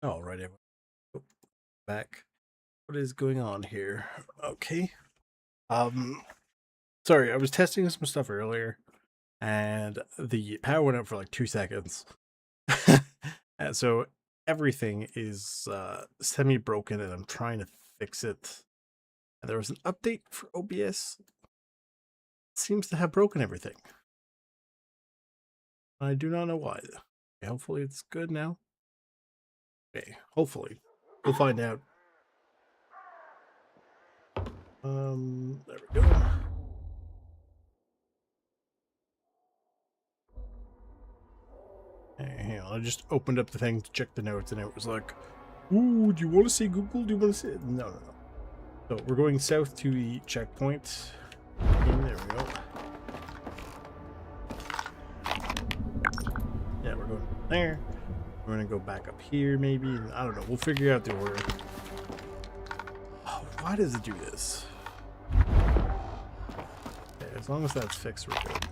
All right, everyone. Back. What is going on here? Okay. Sorry, I was testing some stuff earlier, and the power went out for like 2 seconds. And so everything is semi-broken, and I'm trying to fix it. And there was an update for OBS. It seems to have broken everything. I do not know why. Okay, hopefully it's good now. Okay, hopefully. We'll find out. There we go. Hang on, I just opened up the thing to check the notes, and it was like, ooh, do you want to see Google? Do you want to see it? No. So we're going south to the checkpoint. There we go. Yeah, we're going there. We're going to go back up here, maybe. I don't know. We'll figure out the order. Oh, why does it do this? Okay, as long as that's fixed, we're good.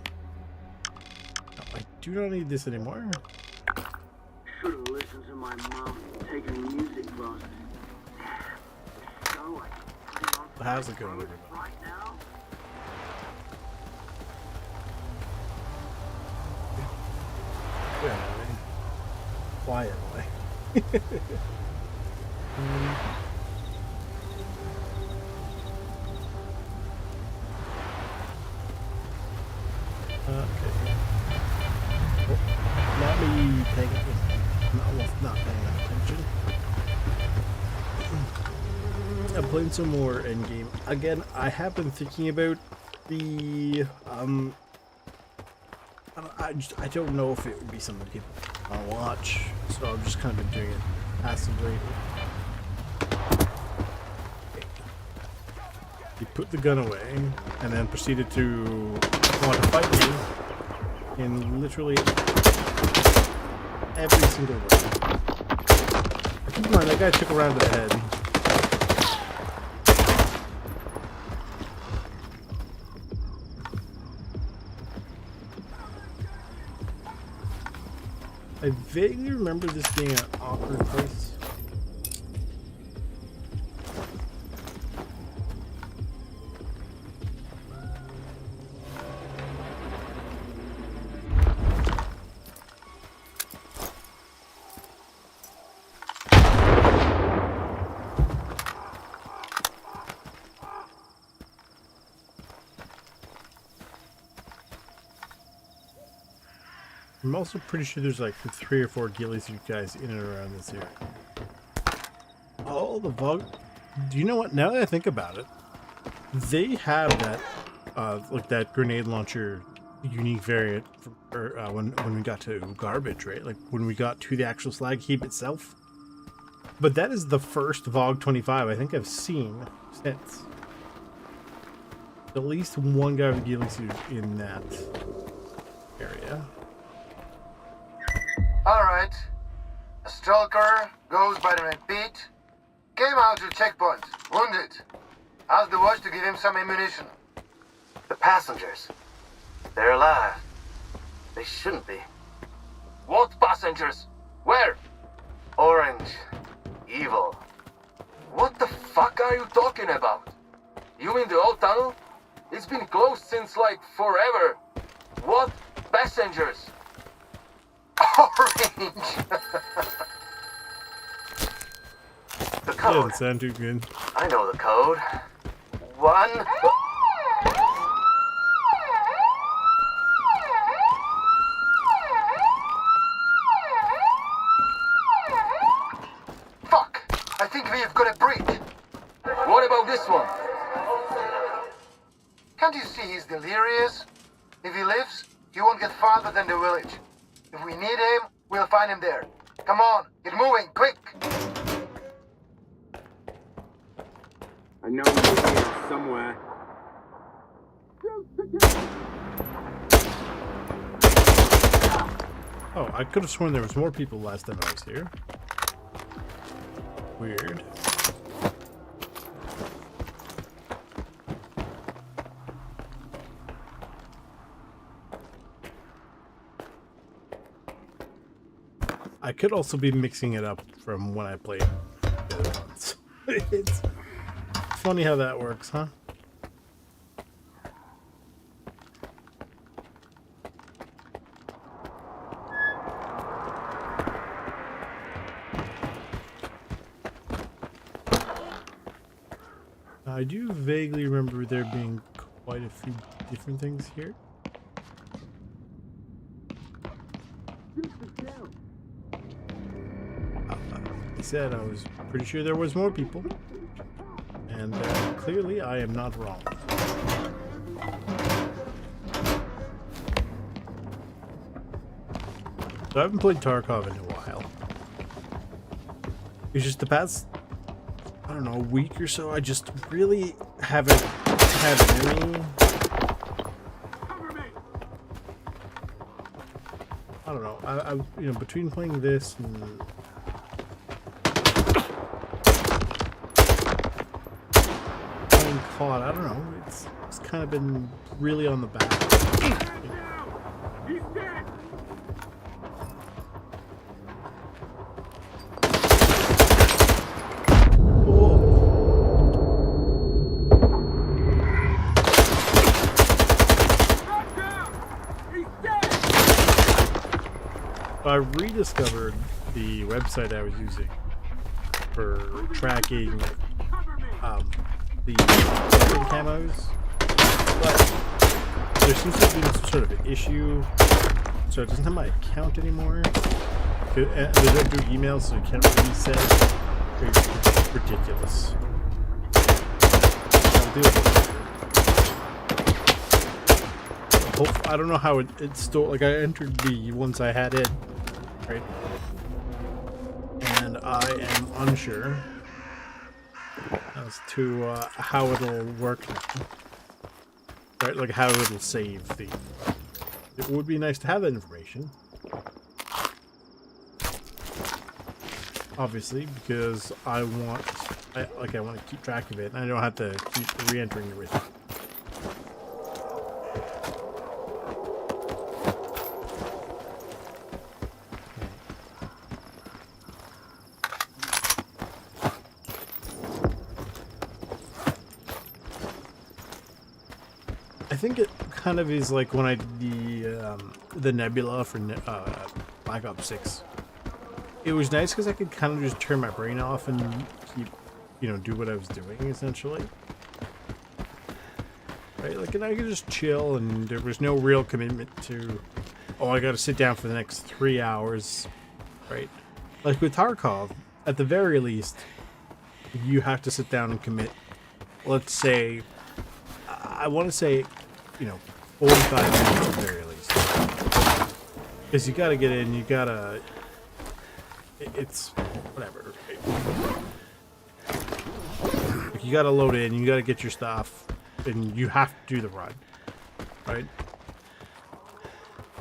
No, I do not need this anymore. Should have listened to my mom taking music classes. So How's it going, everybody? right now. Yeah, quiet boy. Okay. Oh, not me paying not paying attention. I'm playing some more endgame. Again, I have been thinking about the I don't know if it would be something people want to watch, so I've just kind of been doing it passively. He put the gun away and then proceeded to want to fight me in literally every single way. Keep in mind, that guy took a round to the head. I vaguely remember this being an awkward place. I'm also pretty sure there's like 3 or 4 ghillies you guys in and around this area. Oh, the Vogue. Do you know what? Now that I think about it, they have that, like that grenade launcher unique variant from, when we got to garbage, right? Like when we got to the actual slag heap itself. But that is the first VOG 25 I think I've seen since. At least one guy with ghillie suit in that area. Alright. A stalker goes by the name Pete. Came out to the checkpoint, wounded. Asked the watch to give him some ammunition. The passengers. They're alive. They shouldn't be. What passengers? Where? Orange. Evil. What the fuck are you talking about? You mean the old tunnel? It's been closed since like forever. What passengers? Orange! The code. Doesn't sound too good. I know the code. 1... Fuck! I think we have got a break. What about this one? Can't you see he's delirious? If he lives, he won't get farther than the village. If we need him, we'll find him there. Come on, get moving, quick! I know he's here somewhere. Oh, I could have sworn there was more people last time I was here. Weird. I could also be mixing it up from when I played the other ones. It's funny how that works, huh? I do vaguely remember there being quite a few different things here. He said I was pretty sure there was more people, and clearly I am not wrong. So I haven't played Tarkov in a while. It's just the past, I don't know, a week or so, I just really haven't had any... I don't know, I you know, between playing this and... playing COD, I don't know, it's kind of been really on the back. He's dead! I rediscovered the website I was using for tracking the weapon camos, but there seems to be some sort of an issue, so it doesn't have my account anymore. They don't do emails, so you can't reset. It's ridiculous. I'll do it. I don't know how it still, like, I entered the ones I had in, right? And I am unsure as to how it'll work now. Right, like how it'll save the... It would be nice to have that information. Obviously, because I want to keep track of it, and I don't have to keep re-entering everything. I think it kind of is like when I did the Nebula for Black Ops 6. It was nice because I could kind of just turn my brain off and keep, you know, do what I was doing, essentially. Right? Like, and I could just chill, and there was no real commitment to, oh, I gotta sit down for the next 3 hours, right? Like with Tarkov, at the very least, you have to sit down and commit, let's say, I want to say, you know, 45 minutes at the very least. Because you gotta get in, you gotta... It's... whatever. Like, you gotta load in, you gotta get your stuff, and you have to do the run. Right?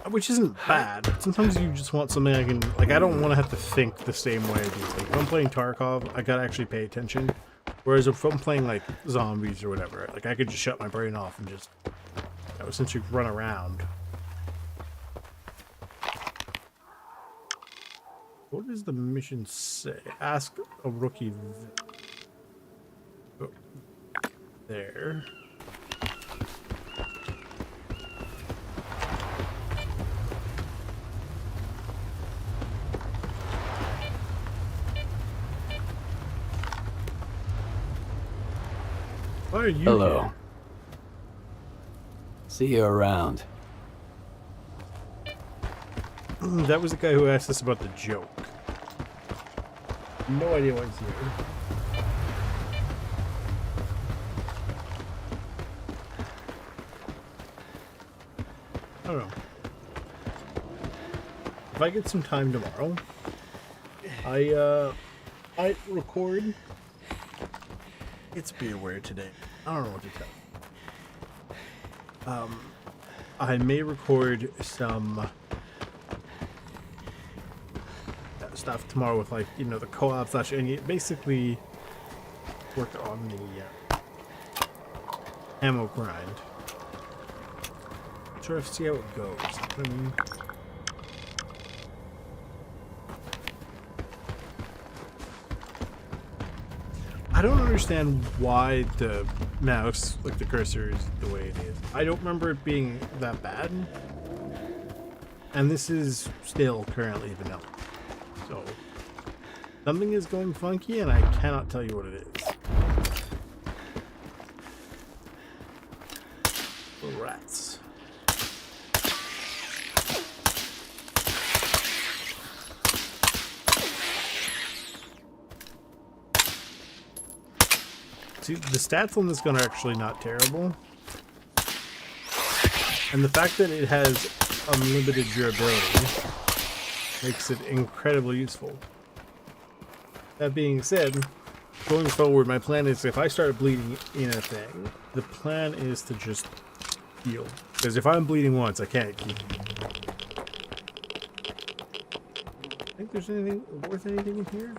Which isn't bad. Sometimes you just want something I can... Like, I don't want to have to think the same way I do. Like, if I'm playing Tarkov, I gotta actually pay attention. Whereas if I'm playing, like, zombies or whatever, like, I could just shut my brain off and just... essentially run around. What does the mission say? Ask a rookie. Oh, there. Why are you Hello. here? See you around. That was the guy who asked us about the joke. No idea why he's here. I don't know. If I get some time tomorrow, I record. It's beer weird today. I don't know what to tell you. I may record some stuff tomorrow with, like, you know, the co-op slash, and basically work on the ammo grind. Sort of see how it goes. I mean, don't understand why the mouse, like the cursor, is the way it is. I don't remember it being that bad. And this is still currently vanilla. So, something is going funky and I cannot tell you what it is. Rats. See, the stats on this gun are actually not terrible. And the fact that it has unlimited durability makes it incredibly useful. That being said, going forward, my plan is if I start bleeding in a thing, the plan is to just heal. Because if I'm bleeding once, I can't keep. I think there's anything worth anything in here?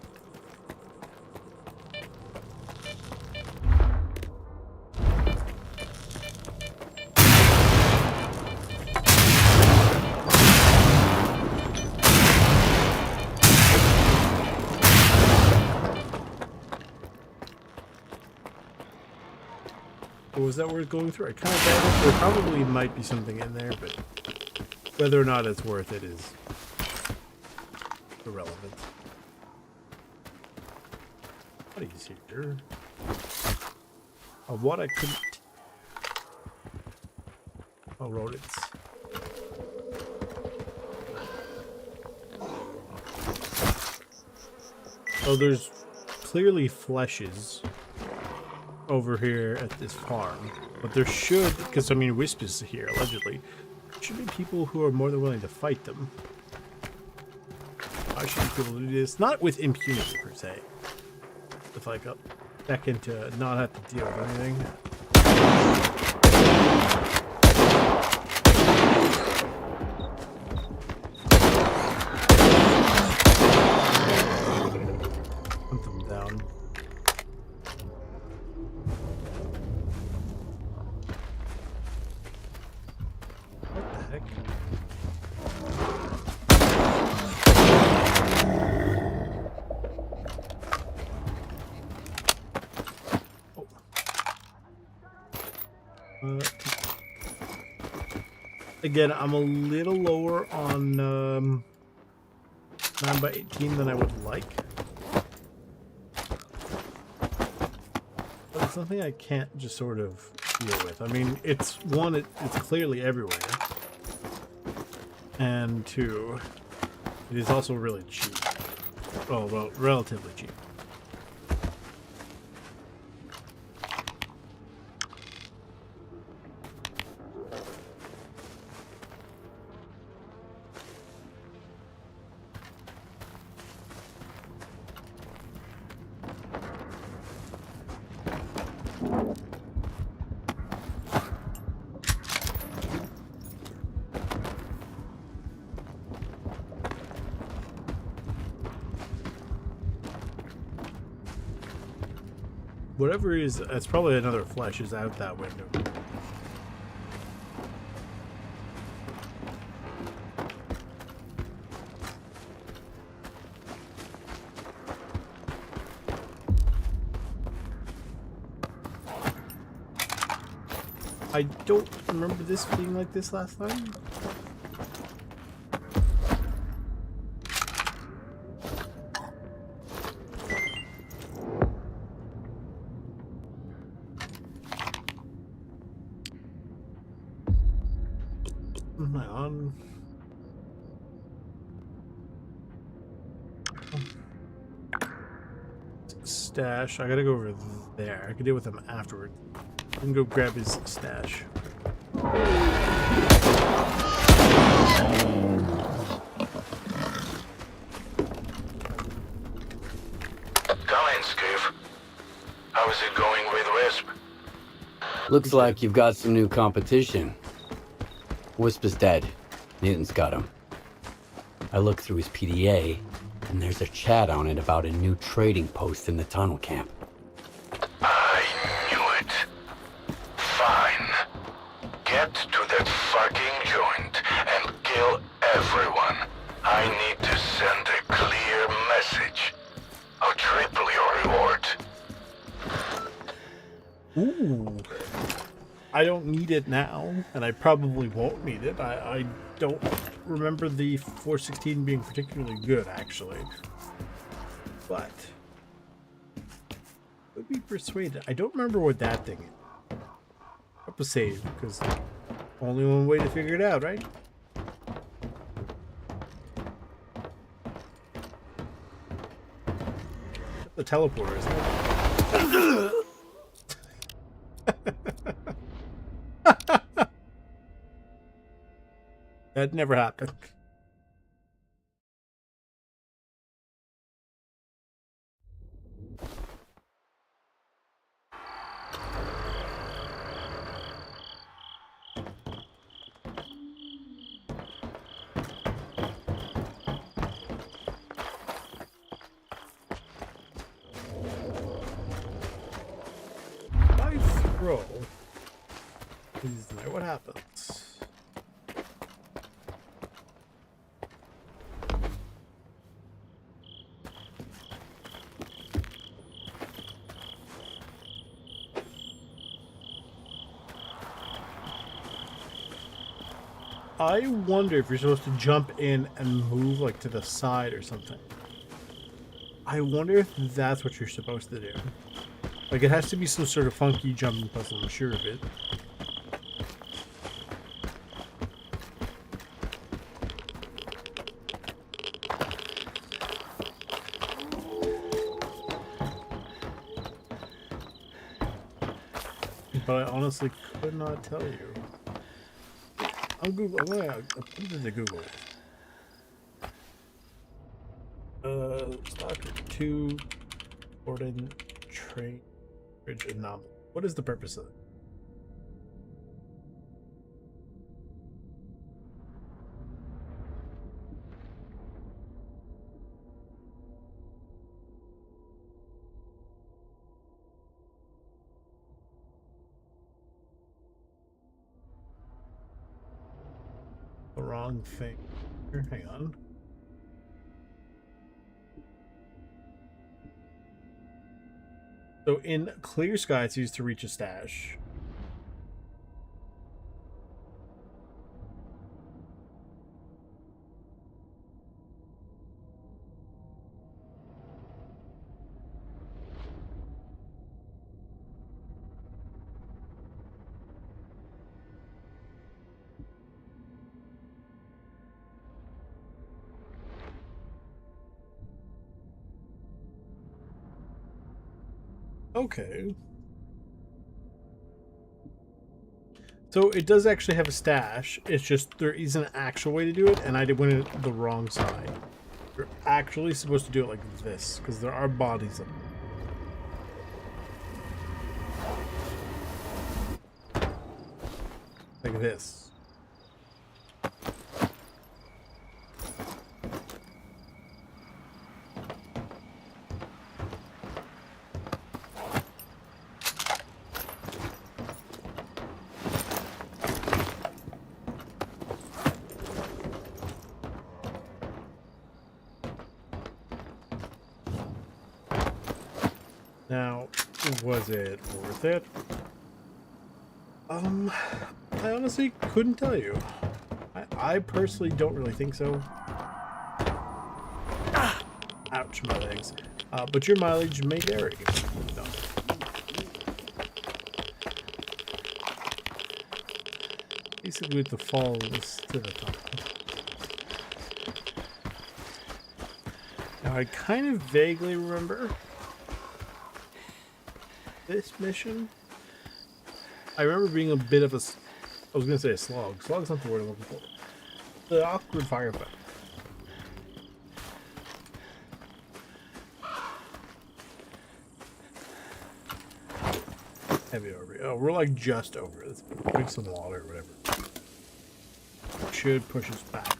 Was that worth going through? I kind of doubt it. There probably might be something in there, but whether or not it's worth it is irrelevant. What is here? Of what I couldn't. Oh, rodents. Oh, there's clearly fleshes over here at this farm, but there should, because I mean Wisp is here allegedly, should be people who are more than willing to fight them. I should be able to do this, not with impunity per se, if I got back into not have to deal with anything. Hunt them down. Again, I'm a little lower on 9x18 than I would like. But it's something I can't just sort of deal with. I mean, it's clearly everywhere. And two, it is also really cheap. Oh, well, relatively cheap. Whatever is, it's probably another flesh is out that window. I don't remember this being like this last time. Am I on? Stash. I gotta go over there. I can deal with him afterward. I can go grab his stash. Come in, Skiff. How is it going with Wisp? Looks like you've got some new competition. Wisp is dead. Newton's got him. I looked through his PDA, and there's a chat on it about a new trading post in the tunnel camp. I knew it. Fine. Get to that fucking joint and kill everyone. I need to send a clear message. I'll triple your reward. Ooh. I don't need it now, and I probably won't need it. I don't remember the 416 being particularly good, actually. But would be persuaded. I don't remember what that thing is. Up a save, because only one way to figure it out, right? The teleporter, isn't it? That never happened. I throw these there. What happens? I wonder if you're supposed to jump in and move like to the side or something. I wonder if that's what you're supposed to do. Like, it has to be some sort of funky jumping puzzle, I'm sure of it. But I honestly could not tell you. I'm Google. I'm gonna put it into Google. Stalker 2, Cordon, train, bridge anomaly. What is the purpose of it? The wrong thing. Here, hang on. So in clear sky, it's used to reach a stash. Okay. So it does actually have a stash. It's just there isn't an actual way to do it, and I went it the wrong side. You're actually supposed to do it like this, because there are bodies in them. Like this. Now, was it worth it? I honestly couldn't tell you. I personally don't really think so. Ouch, my legs. But your mileage may vary. No. Basically, with the falls to the top. Now, I kind of vaguely remember this mission. I remember being a bit of a, I was going to say a slog. Slog's not the word I'm looking for. The awkward firefight. Heavy over. Oh, we're like just over. Let's drink some water or whatever. Should push us back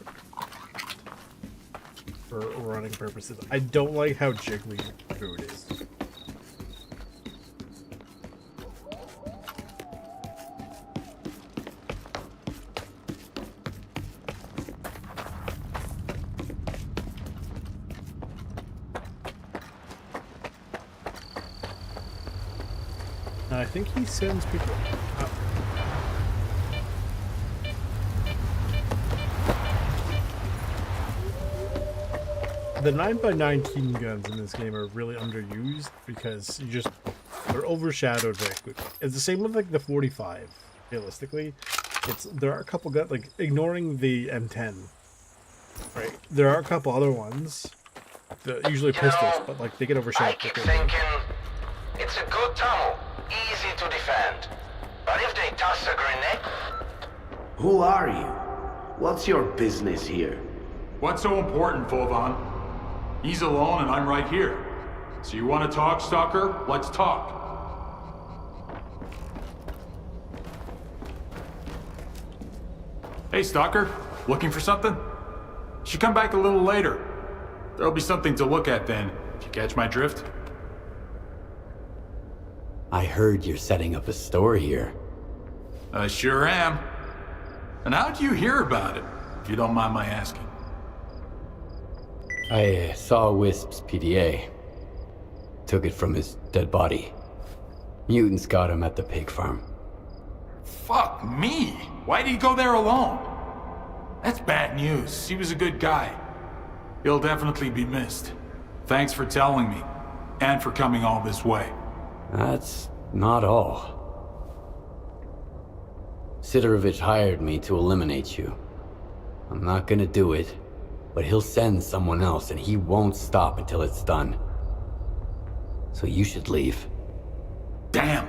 for running purposes. I don't like how jiggly food is. I think he sends people out. The 9x19 guns in this game are really underused because they're overshadowed very quickly. It's the same with like the 45. Realistically, there are a couple guns, like ignoring the M10, right? There are a couple other ones, usually pistols, but like they get overshadowed. I keep thinking it's a good tunnel, easy to defend. But if they toss a grenade... Who are you? What's your business here? What's so important, Vovan? He's alone and I'm right here. So you want to talk, Stalker? Let's talk. Hey, Stalker. Looking for something? Should come back a little later. There'll be something to look at then, if you catch my drift. I heard you're setting up a store here. I sure am. And how'd you hear about it, if you don't mind my asking? I saw Wisp's PDA. Took it from his dead body. Mutants got him at the pig farm. Fuck me! Why'd he go there alone? That's bad news. He was a good guy. He'll definitely be missed. Thanks for telling me, and for coming all this way. That's not all. Sidorovich hired me to eliminate you. I'm not gonna do it, but he'll send someone else and he won't stop until it's done. So you should leave. Damn!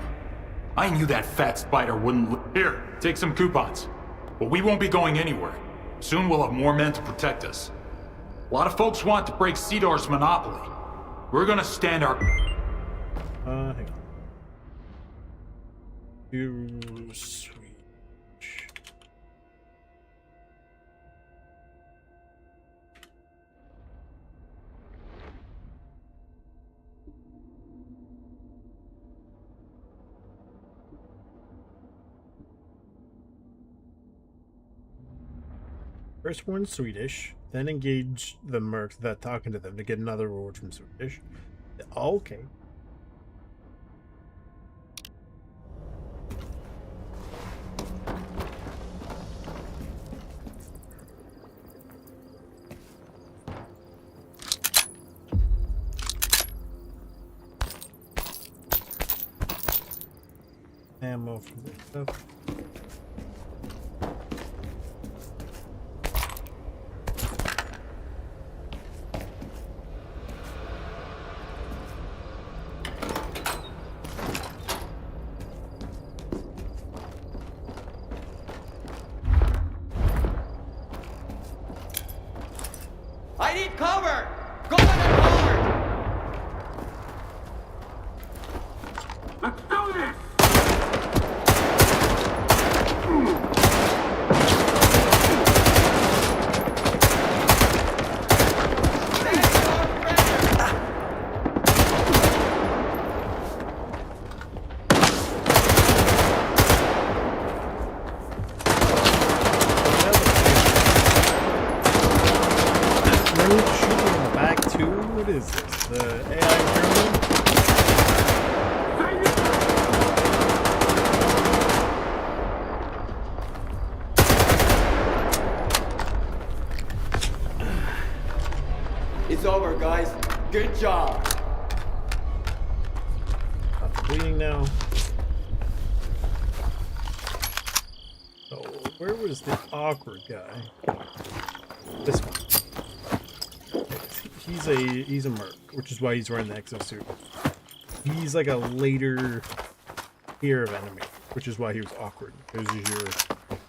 I knew that fat spider wouldn't... Here, take some coupons. But we won't be going anywhere. Soon we'll have more men to protect us. A lot of folks want to break Sidor's monopoly. We're gonna stand our... Hang on. You switch. First one Swedish, then engage the mercs that talking to them to get another reward from Swedish. Okay. Ammo from this stuff. I need cover! Go in the car! Let's do this! What is this? The AI terminal? It's over, guys. Good job. Stop bleeding now. So, where was the awkward guy? This one. He's a merc, which is why he's wearing the exosuit. He's like a later tier of enemy, which is why he was awkward.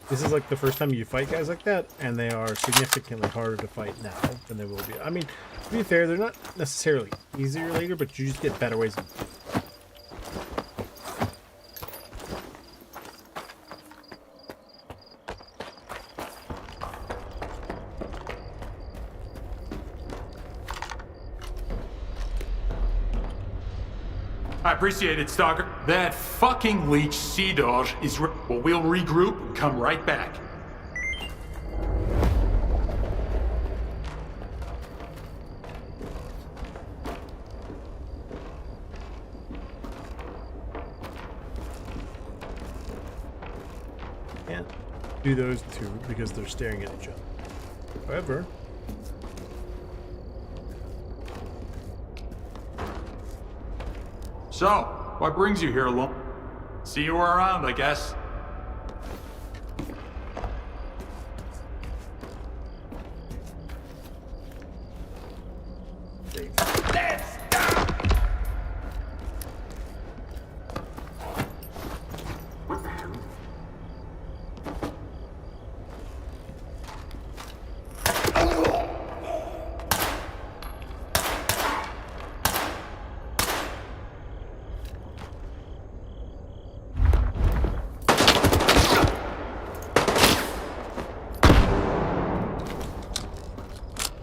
This is like the first time you fight guys like that, and they are significantly harder to fight now than they will be. I mean, to be fair, they're not necessarily easier later, but you just get better ways of... I appreciate it, Stalker. That fucking leech Sidor is well, we'll regroup and come right back. do those two because they're staring at each other. However, So, what brings you here, alone? See you around, I guess. What the hell?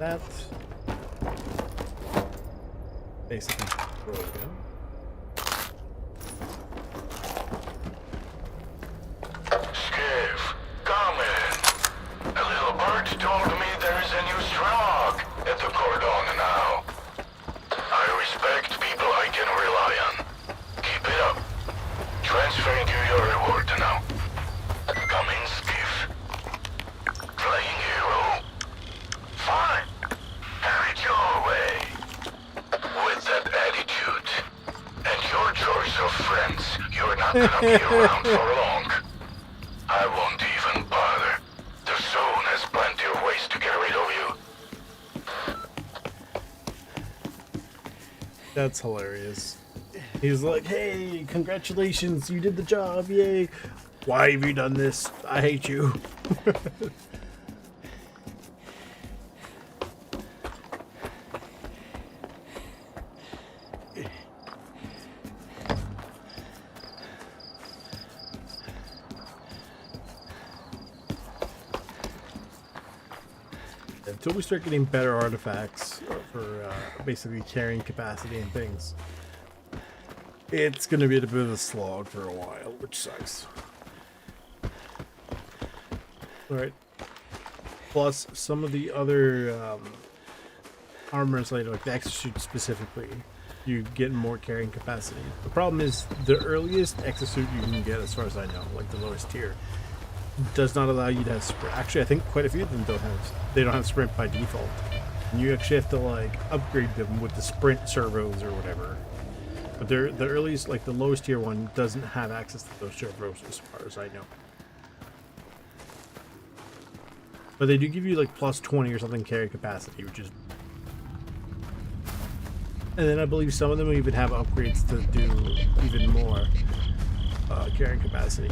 that basically broken. Skiff, come in. A little bird told me there is a new strong at the Cordon now. I respect people I can rely on. Keep it up. Transferring you your reward now. Come in, Skiff. Playing hero. Fine. Have it your way. With that attitude and your choice of friends, you're not gonna be around for long. I won't even bother. The zone has plenty of ways to get rid of you. That's hilarious. He's like, hey, congratulations, you did the job, yay. Why have you done this? I hate you. Until we start getting better artifacts for basically carrying capacity and things, it's going to be a bit of a slog for a while, which sucks. Alright. Plus, some of the other armors, like the exosuit specifically, you get more carrying capacity. The problem is the earliest exosuit you can get, as far as I know, like the lowest tier, does not allow you to have sprint. Actually, I think quite a few of them don't have sprint by default. And you actually have to like upgrade them with the sprint servos or whatever. But they're the earliest, like the lowest tier one, doesn't have access to those servos as far as I know. But they do give you like plus 20 or something carry capacity, which is. And then I believe some of them even have upgrades to do even more carrying capacity.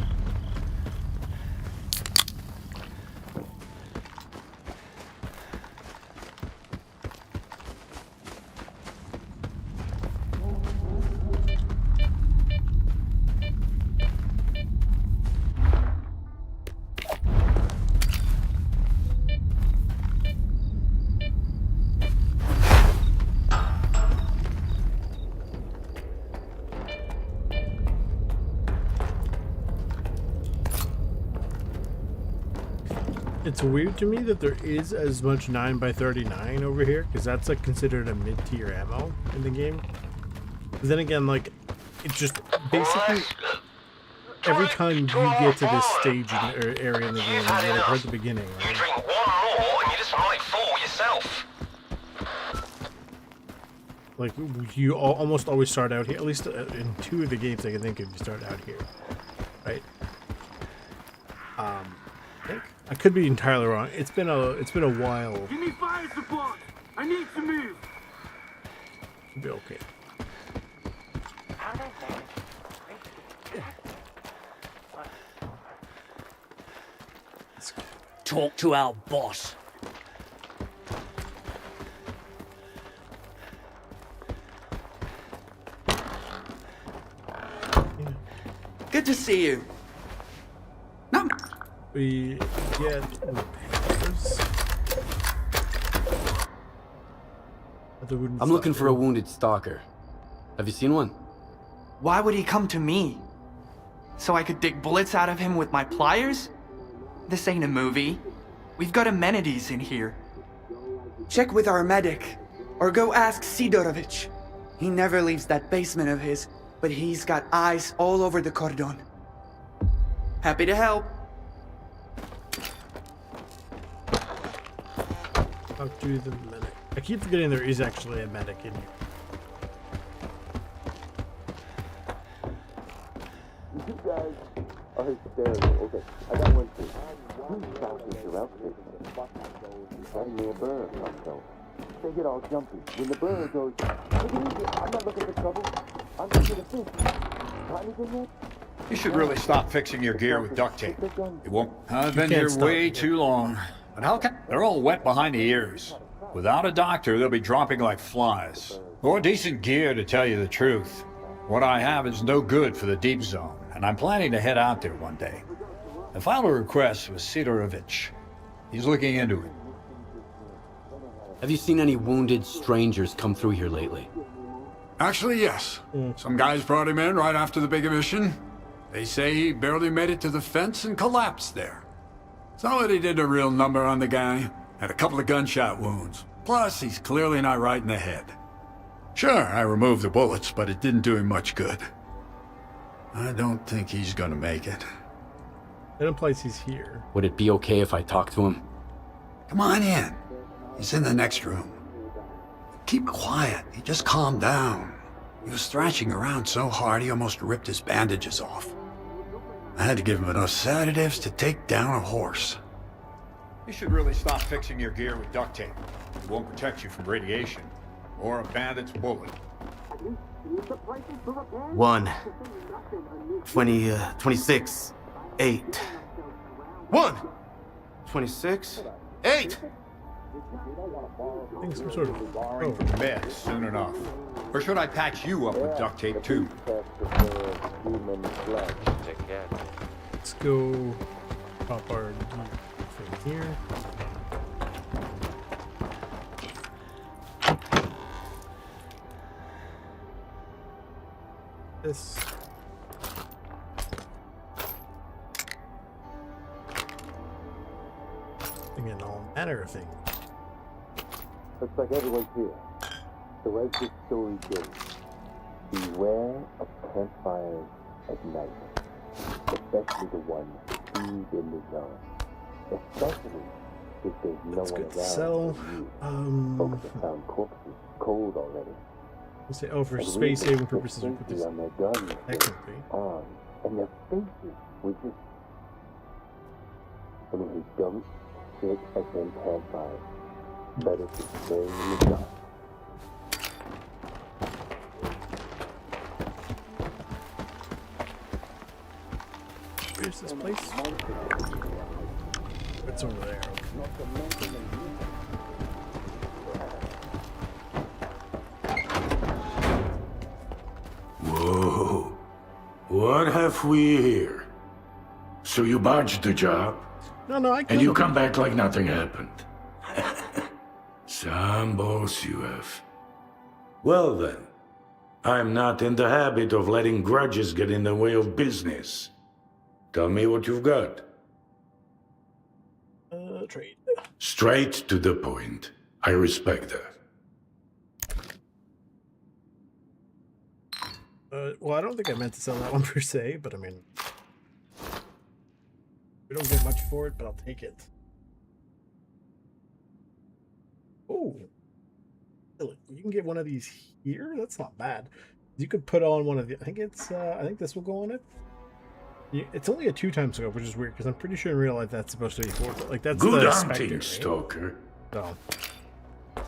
It's weird to me that there is as much 9x39 over here, because that's like considered a mid-tier ammo in the game. But then again, like, it's just basically every time you get to this stage or area in the game, you're like right at the beginning, You right? drink one more and you just might fool yourself. Like, you almost always start out here. At least in two of the games I can think of, you start out here, right? I think I could be entirely wrong. It's been a while. Give me fire supplies. I need to move. Should be okay. Talk to our boss. Good to see you. No. We get repairs. I'm looking for a wounded stalker. Have you seen one? Why would he come to me? So I could dig bullets out of him with my pliers? This ain't a movie. We've got amenities in here. Check with our medic, or go ask Sidorovich. He never leaves that basement of his, but he's got eyes all over the Cordon. Happy to help. Talk to the medic. I keep forgetting there is actually a medic in here. You guys are hysterical. Okay, I got one thing. Who's talking your outfit? Find me a bird, so they get all jumpy. When the bird goes, take it easy. I'm not looking for trouble. I'm looking to fish. Got anything yet? You should really stop fixing your gear with duct tape. It won't. I've been can't here stop way it. too long. But how can... They're all wet behind the ears. Without a doctor, they'll be dropping like flies. Or decent gear, to tell you the truth. What I have is no good for the deep zone, and I'm planning to head out there one day. I filed a request with Sidorovich. He's looking into it. Have you seen any wounded strangers come through here lately? Actually, yes. Some guys brought him in right after the big emission. They say he barely made it to the fence and collapsed there. Somebody did a real number on the guy. Had a couple of gunshot wounds. Plus, he's clearly not right in the head. Sure, I removed the bullets, but it didn't do him much good. I don't think he's gonna make it. That implies he's here. Would it be okay if I talk to him? Come on in. He's in the next room. Keep quiet. He just calmed down. He was thrashing around so hard he almost ripped his bandages off. I had to give him enough sedatives to take down a horse. You should really stop fixing your gear with duct tape. It won't protect you from radiation. Or a bandit's bullet. 1, 20, 26, 8. 1, 26, 8. I think some sort of Borrowing from meds soon enough. Or should I patch you up with duct tape too? Let's go pop our thing here. This. Again, all manner of things. Looks like everyone's here. So as this story goes, beware of campfires at night. Especially the ones deep in the zone. Especially if there's no one around. Sell. Folks have found corpses cold already. We'll say, oh, for space saving purposes, we put this on their guns, technically. arms, and their faces with this. And when you don't sit at them campfires, better to stay in the dark. Where's this place? It's over there. Whoa. What have we here? So you botched the job? No, I And you come back like nothing happened. Some balls you have. Well then, I'm not in the habit of letting grudges get in the way of business. Tell me what you've got. Trade. Straight to the point. I respect that. Well, I don't think I meant to sell that one per se, but I mean, we don't get much for it, but I'll take it. Oh, you can get one of these here. That's not bad. You could put on one of the. I think this will go on it. It's only a 2x scope, which is weird because I'm pretty sure in real life that's supposed to be 4. But like that's Good the hunting, Spectre, Stalker. right? So.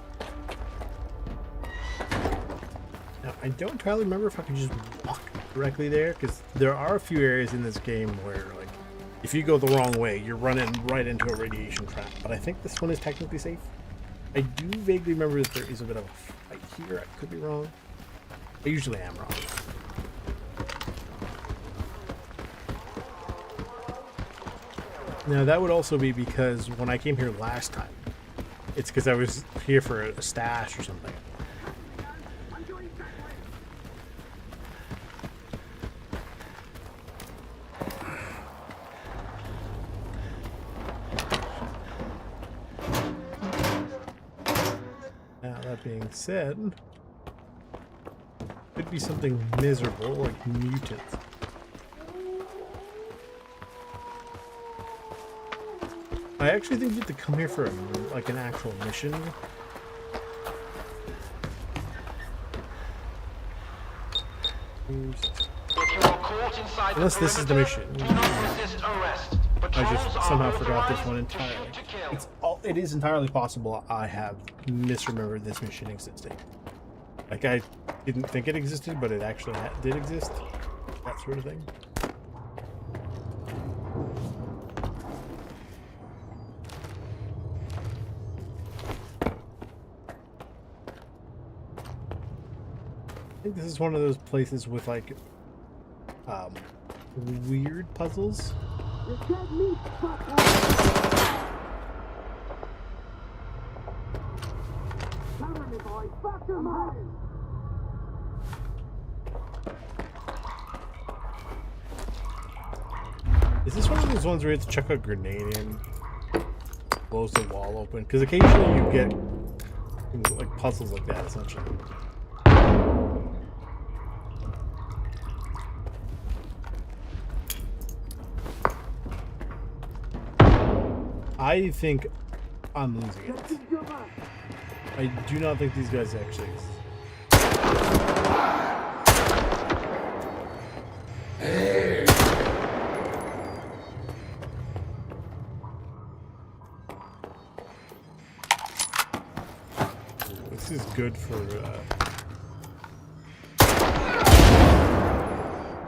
Now, I don't entirely remember if I can just walk directly there, because there are a few areas in this game where, like, if you go the wrong way, you're running right into a radiation trap. But I think this one is technically safe. I do vaguely remember that there is a bit of a fight here. I could be wrong. I usually am wrong. Now, that would also be because when I came here last time, it's because I was here for a stash or something. Now, that being said, could be something miserable like mutants. I actually think you have to come here for like an actual mission. Unless this is the mission. I just somehow forgot this one entirely. It is entirely possible I have misremembered this mission existing. Like, I didn't think it existed, but it actually did exist. That sort of thing. I think this is one of those places with, like, weird puzzles. Is this one of those ones where you have to chuck a grenade in? Blows the wall open? Because occasionally you get things like puzzles like that, essentially. I think I'm losing it. I do not think these guys actually exist. This is good for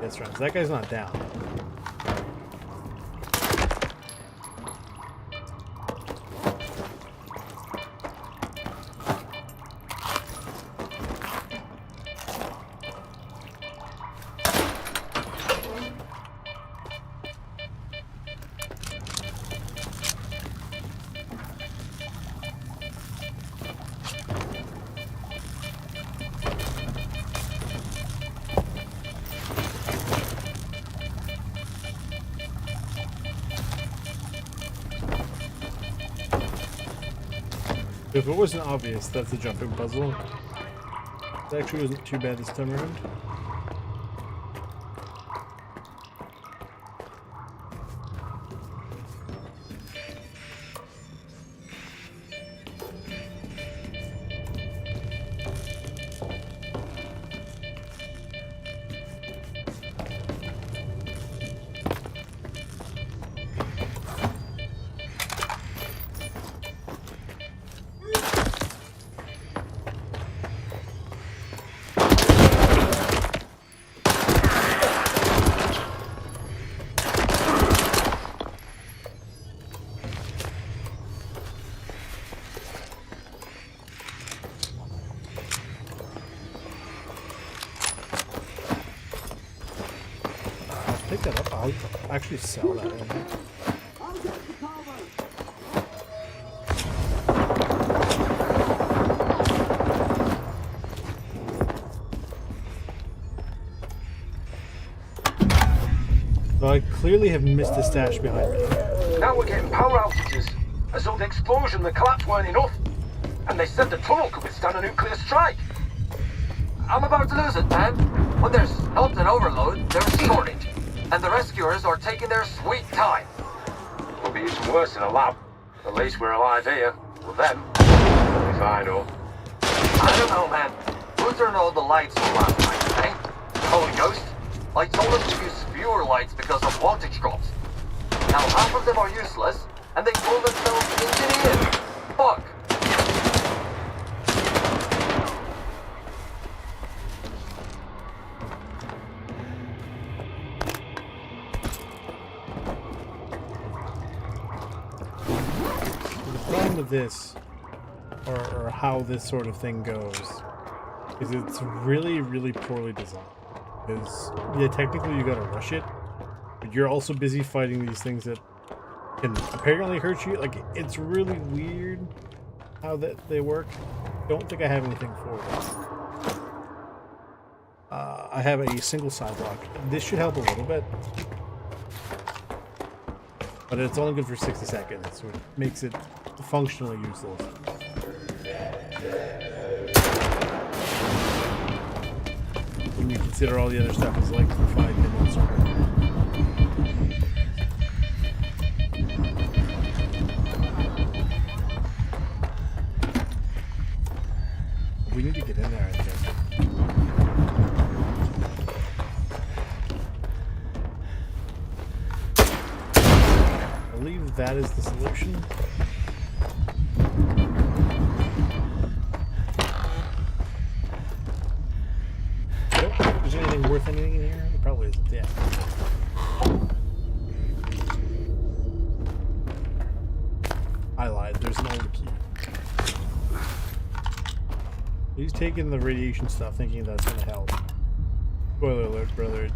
yes, rounds. That guy's not down. If it wasn't obvious, that's a jumping puzzle. It actually wasn't too bad this time around. Pick that up. I'll actually sell that one. So I clearly have missed a stash behind me. Now we're getting power outages, as though the explosion and the collapse weren't enough. And they said the tunnel could withstand a nuclear strike. I'm about to lose it, man. When there's not an overload, there's a shortage. And the rescuers are taking their sweet time. Could be even worse in a lab. At least we're alive here. With them, we'll be fine, though. I don't know, man. Who turned all the lights on last night, eh? Holy Ghost? I told them to use fewer lights because of voltage drops. Now half of them are useless, and they call themselves engineers. Fuck. With this, or how this sort of thing goes, is it's really, really poorly designed. Because, yeah, technically you gotta rush it, but you're also busy fighting these things that can apparently hurt you. Like, it's really weird how that they work. Don't think I have anything for this. I have a single side lock. This should help a little bit. But it's only good for 60 seconds, so it makes it functionally useless. When you consider all the other stuff is like for 5 minutes or We need to get in there, I think. I believe that is the solution. I don't think there's anything worth anything in here. There probably isn't, yeah. I lied, there's an old key. He's taking the radiation stuff, thinking that's gonna help. Spoiler alert, brother. It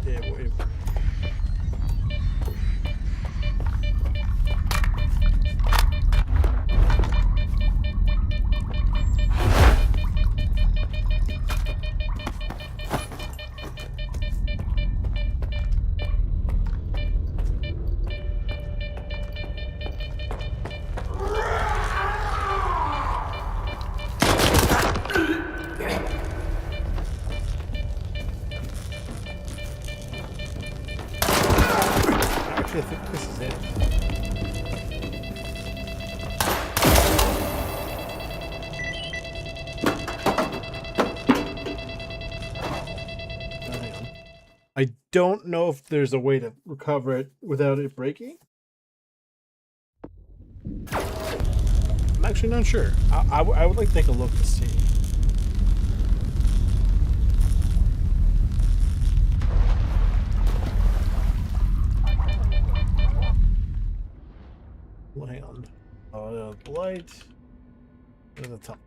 I think this is it. I don't know if there's a way to recover it without it breaking. I'm actually not sure. I would like to take a look to see. Well, hang on. Blight. To the top.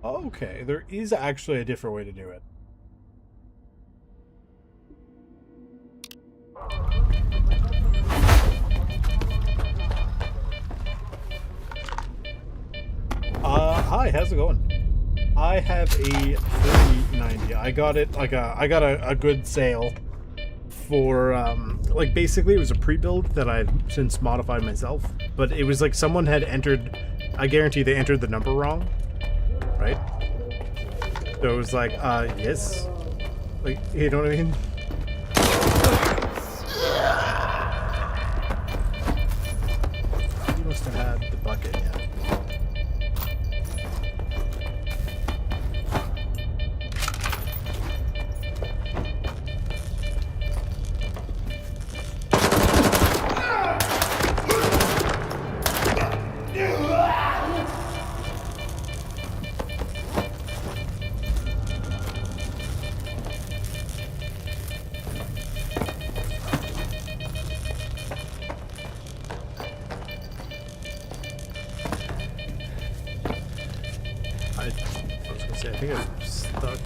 Okay, there is actually a different way to do it. Hi, how's it going? I have a 3090. I got it like I got a good sale for like basically it was a pre-build that I've since modified myself, but it was like someone had entered, I guarantee they entered the number wrong, right? So it was like yes, like, you know what I mean? You must have had the bucket, yeah. I think I'm stuck.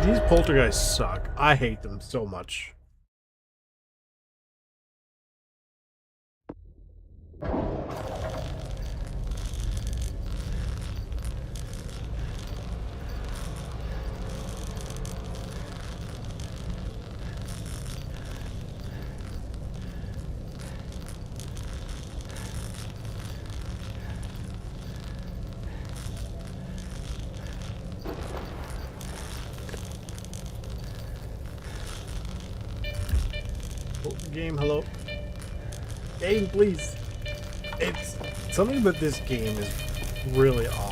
These poltergeists suck. I hate them so much. Game, hello. Game, please. It's something about this game is really awful.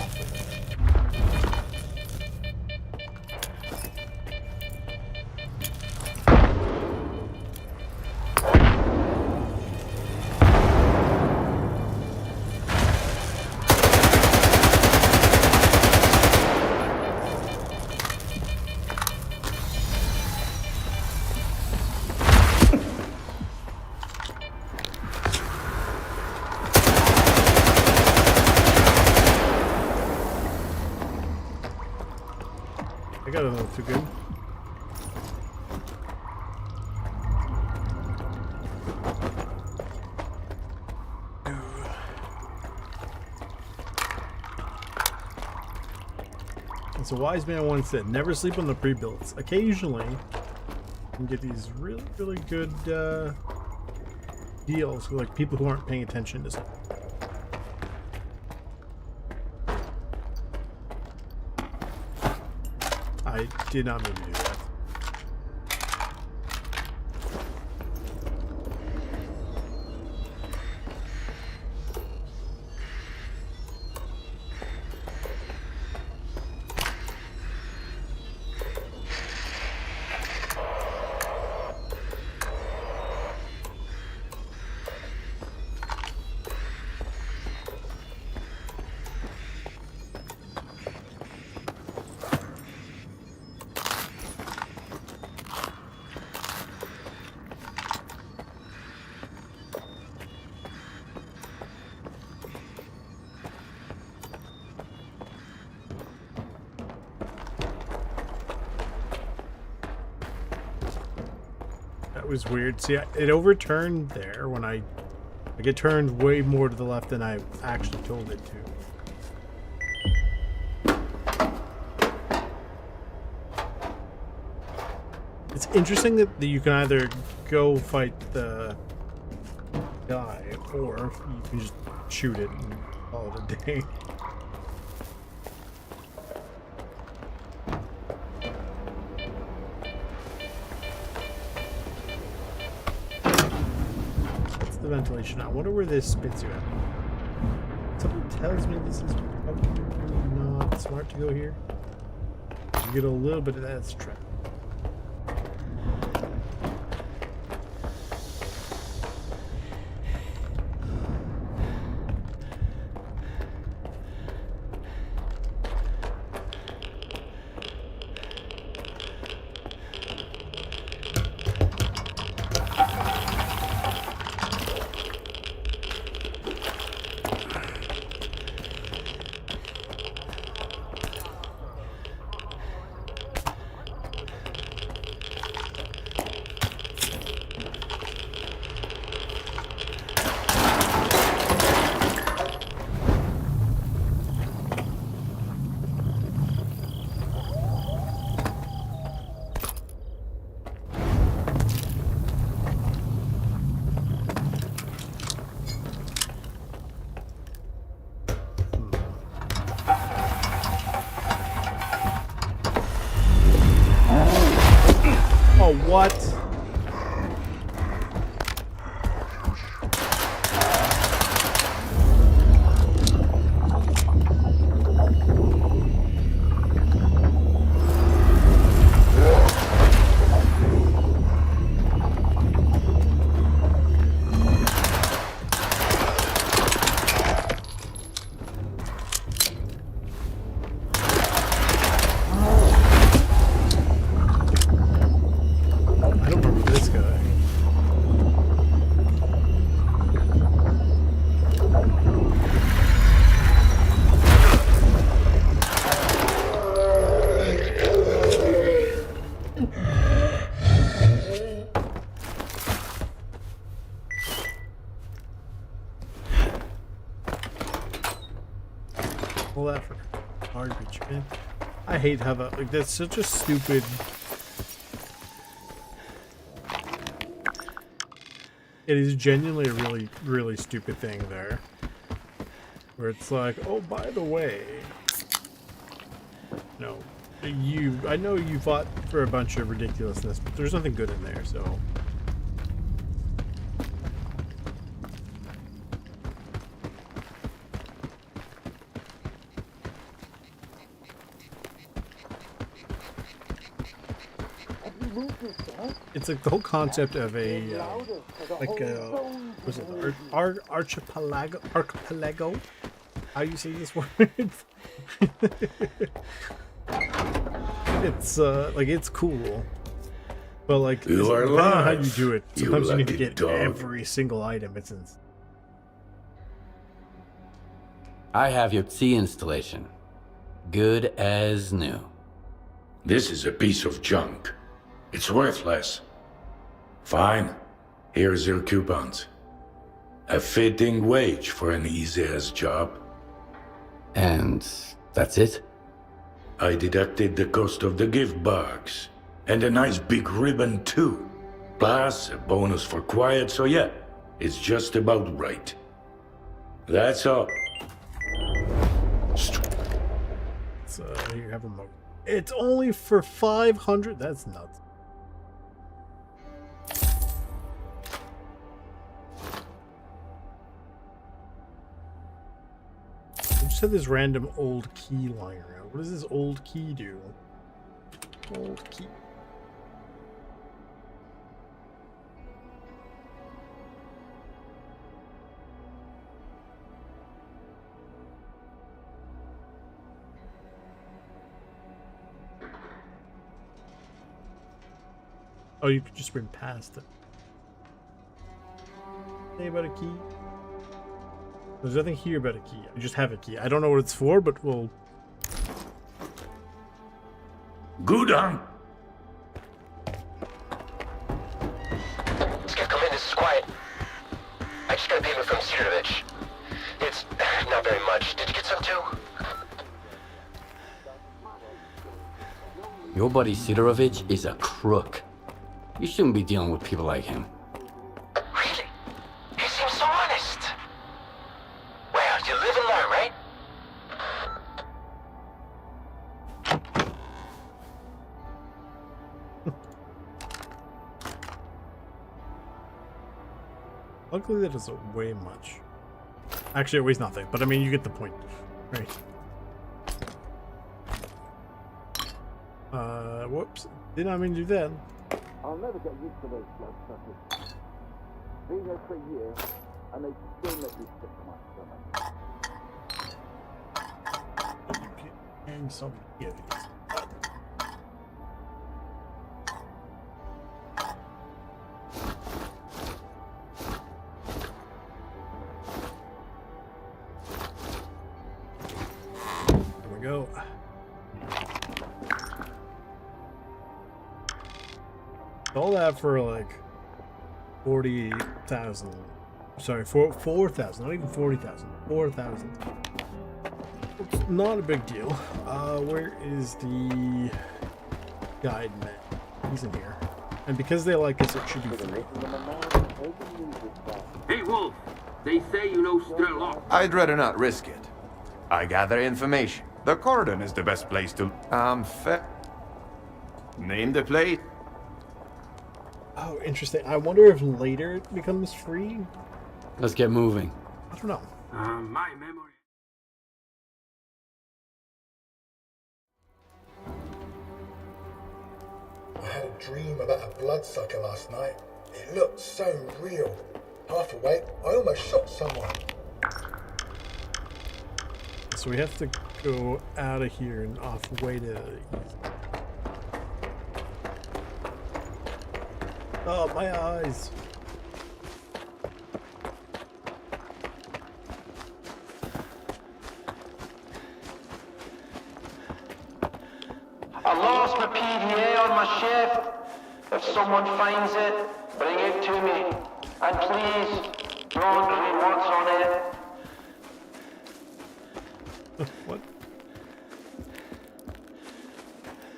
got another too good. As a wise man once said, never sleep on the pre-builts. Occasionally, you can get these really, really good deals with like people who aren't paying attention to stuff. I did not mean to do that. That was weird. See, it overturned there when I it turned way more to the left than I actually told it to. It's interesting that you can either go fight the guy or you can just shoot it and call it a day. The ventilation. I wonder where this spits you at. Something tells me this is probably not smart to go here. You get a little bit of that trap. What? Full effort. Garbage, man. I hate how that, like, that's such a stupid... It is genuinely a really, really stupid thing there. Where it's like, oh, by the way... No. I know you fought for a bunch of ridiculousness, but there's nothing good in there, so... It's like the whole concept of a what's it, archipelago? How do you say this word? It's like it's cool, but like You are depending on how alive, you do it, you sometimes you need to lucky get dog. every single item. It's I have your T installation. Good as new. This is a piece of junk. It's worthless. Fine. Here's your coupons. A fitting wage for an easy-ass job. And that's it? I deducted the cost of the gift box. And a nice big ribbon, too. Plus, a bonus for quiet, so yeah, it's just about right. That's all. So, here, have a moment. It's only for 500? That's nuts. I just had this random old key lying around. What does this old key do? Old key. Oh, you could just run past it. Say about a key. There's nothing here about a key. I just have a key. I don't know what it's for, but we'll... Good on. Skip, come in. This is quiet. I just got a payment from Sidorovich. It's not very much. Did you get some too? Your buddy Sidorovich is a crook. You shouldn't be dealing with people like him. Really? He seems so honest. Well, you live and learn, right? Luckily that doesn't weigh much. Actually, it weighs nothing, but I mean, you get the point. Right. Whoops. Did not mean to do that. I'll never get used to those bloodsuckers. Been here for a year, and they still make me sick to my stomach. And some idiots. There we go. All that for like 40,000. Sorry, 4,000. Not even 40,000. 4,000. It's not a big deal. Where is the guide man? He's in here. And because they like us, it should be free. Hey, Wolf. They say you know Strelok. I'd rather not risk it. I gather information. The Cordon is the best place to... Name the place. Oh, interesting. I wonder if later it becomes free? Let's get moving. I don't know. My memory. I had a dream about a bloodsucker last night. It looked so real. Half awake, I almost shot someone. So we have to go out of here and off way to the east. Oh, my eyes. I lost my PDA on my ship. If someone finds it, bring it to me. And please, don't read what's on it. What?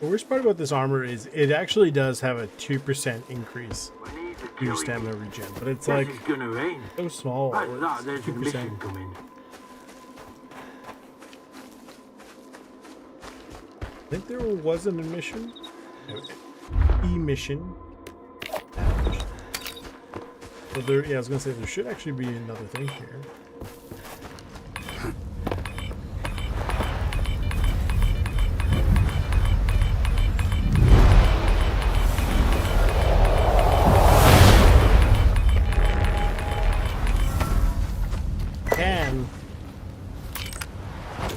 The worst part about this armor is it actually does have a 2% increase in your stamina regen, but it's like so small. It's 2%. I think there was an emission. Emission. So there, yeah, I was gonna say there should actually be another thing here.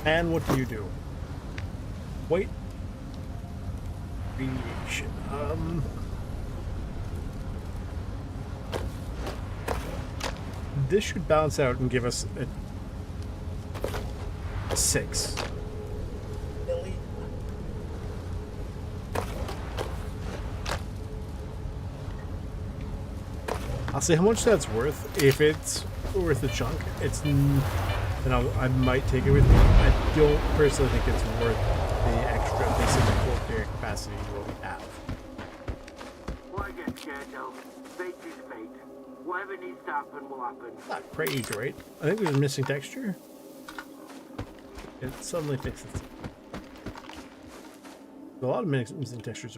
And what do you do? Wait. Radiation. This should balance out and give us a 6. I'll say how much that's worth. If it's worth a chunk, then I might take it with me. I don't personally think it's worth the extra basic full carry capacity what we have. Why get scared though? Fate is fate. Whatever needs to happen will happen. Not crazy, right? I think we were missing texture. It suddenly fixed it. There's a lot of missing textures.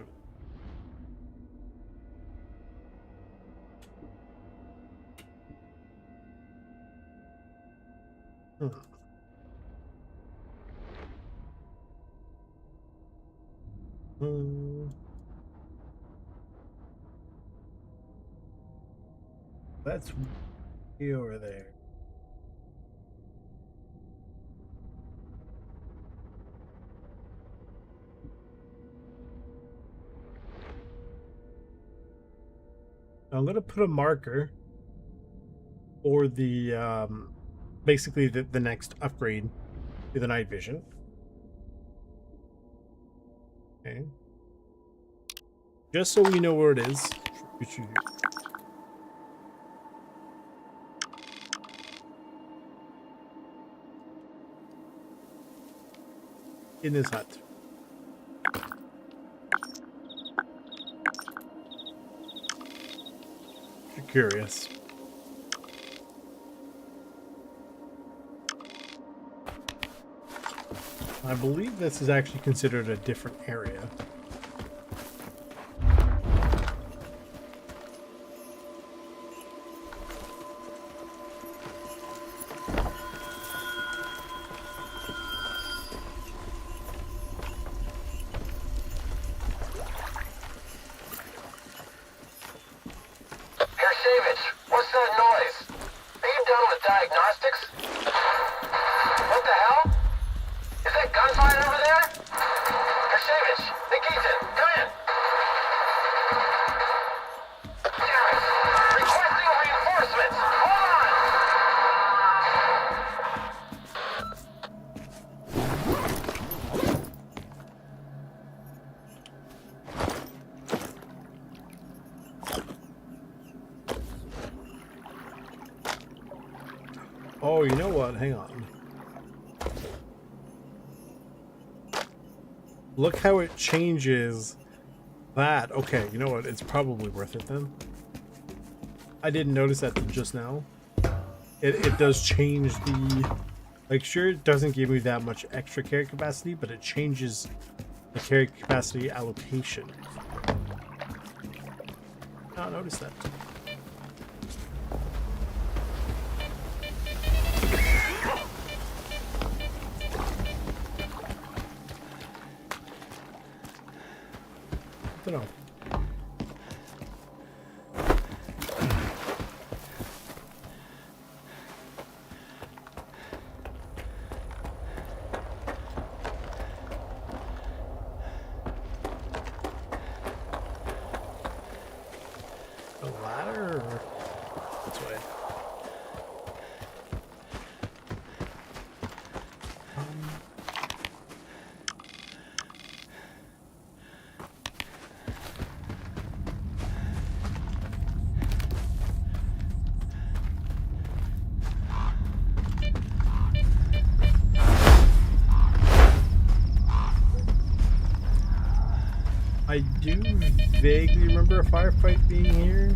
That's way over there. I'm gonna put a marker for the basically the next upgrade to the night vision. Okay. Just so we know where it is. In this hut. If you're curious. I believe this is actually considered a different area. Oh, you know what? Hang on. Look how it changes that. Okay, you know what? It's probably worth it then. I didn't notice that just now. It does change the... Like, sure, it doesn't give me that much extra carry capacity, but it changes the carry capacity allocation. I noticed that. I don't know. A ladder or this way? I do vaguely remember a firefight being here.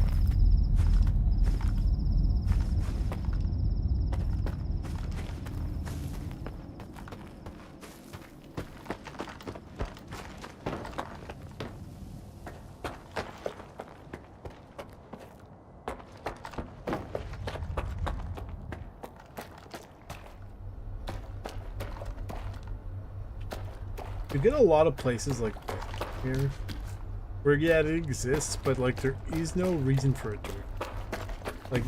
You get a lot of places like here where, yeah, it exists, but like there is no reason for it to. Like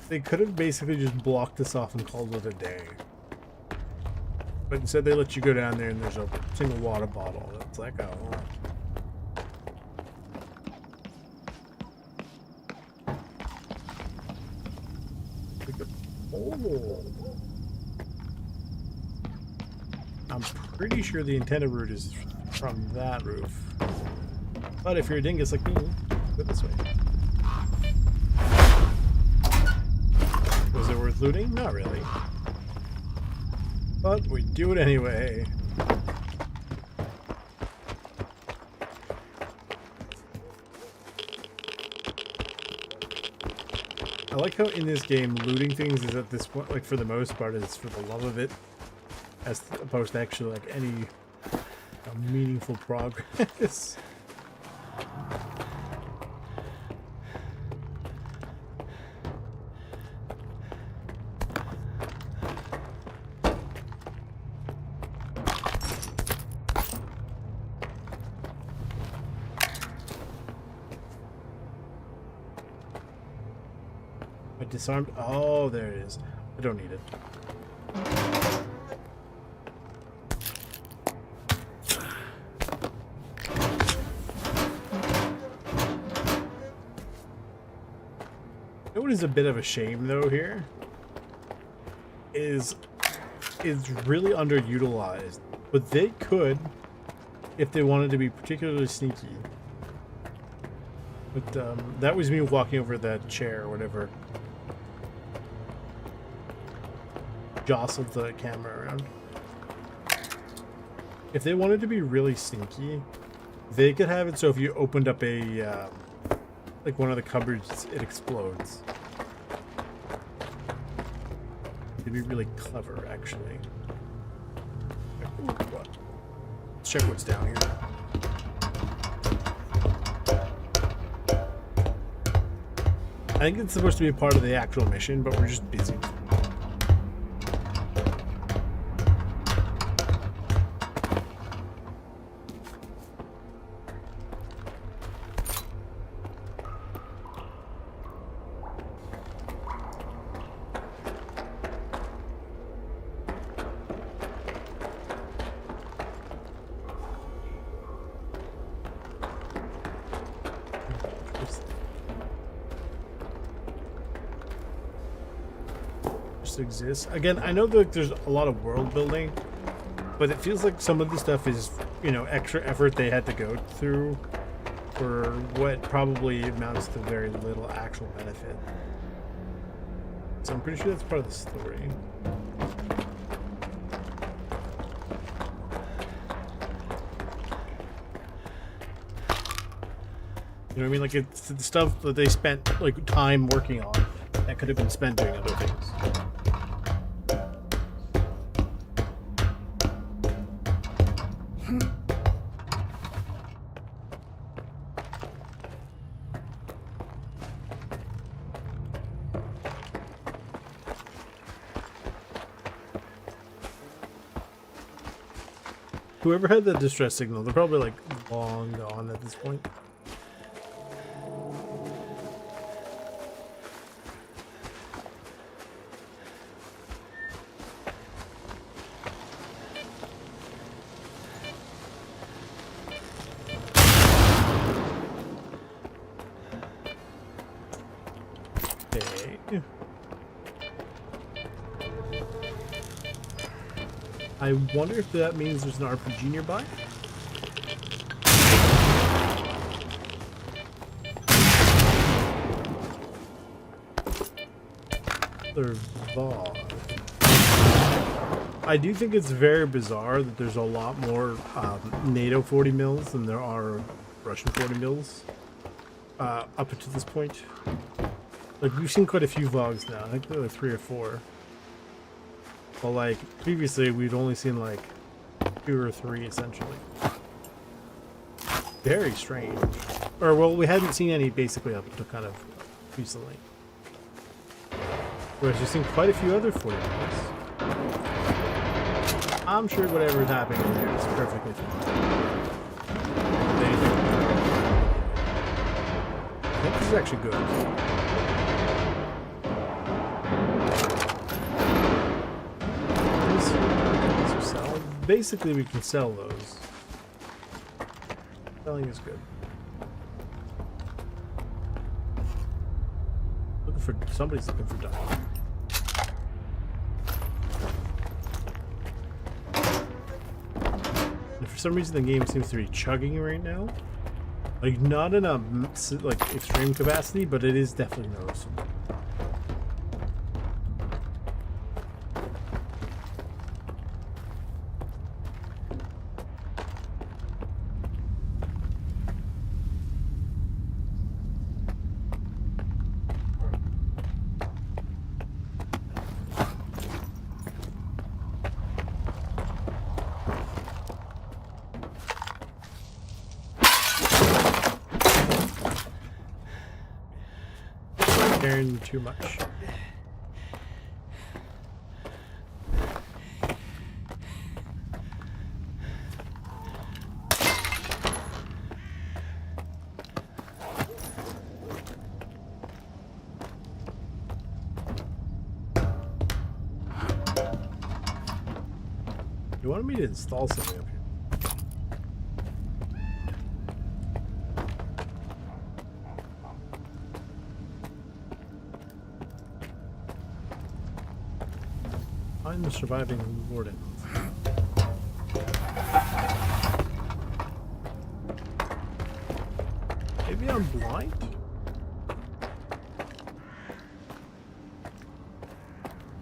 they could have basically just blocked this off and called it a day, but instead they let you go down there and there's a single water bottle. It's like, oh. Oh. I'm pretty sure the intended route is from that roof. But if you're a dingus like me, go this way. worth looting? Not really. But we do it anyway. I like how in this game looting things is at this point, like for the most part, is for the love of it, as opposed to actually like any meaningful progress. I disarmed. Oh, there it is. I don't need it. What is a bit of a shame though here is it's really underutilized, but they could, if they wanted to be particularly sneaky. But that was me walking over that chair or whatever. Jostled the camera around. If they wanted to be really sneaky, they could have it so if you opened up a like one of the cupboards, it explodes. It'd be really clever, actually. Ooh, what? Let's check what's down here. I think it's supposed to be a part of the actual mission, but we're just busy. Exists. Again, I know that there's a lot of world building, but it feels like some of the stuff is, you know, extra effort they had to go through for what probably amounts to very little actual benefit. So I'm pretty sure that's part of the story. You know what I mean? Like, it's the stuff that they spent like time working on that could have been spent doing other things. Whoever had the distress signal, they're probably like long gone at this point. Okay. I wonder if that means there's an RPG nearby. I do think it's very bizarre that there's a lot more NATO 40 mils than there are Russian 40 mils up to this point. Like, we've seen quite a few vlogs now. I think there are 3 or 4. But like previously, we'd only seen like 2 or 3 essentially. Very strange. Or well, we hadn't seen any basically up until kind of recently. Whereas we've seen quite a few other 40 mils. I'm sure whatever is happening in there is perfectly fine. I think this is actually good. Basically, we can sell those. Selling is good. Looking for somebody's looking for diamond. And for some reason, the game seems to be chugging right now. Like not in a like extreme capacity, but it is definitely noticeable. scaring too much. You wanted me to install something up here. Find the surviving warden. Maybe I'm blind?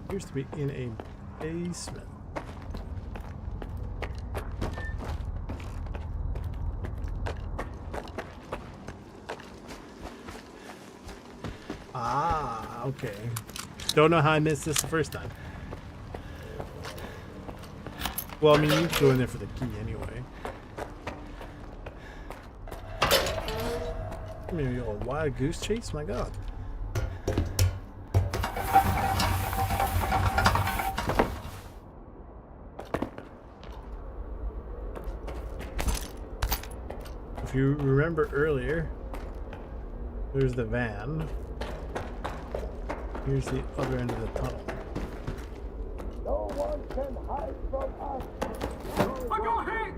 Appears to be in a basement. Ah, okay. Don't know how I missed this the first time. Well, I mean, you can go in there for the key anyway. Maybe a wild goose chase? My god. If you remember earlier, there's the van. Here's the other end of the tunnel. No one can hide from us. I got hit!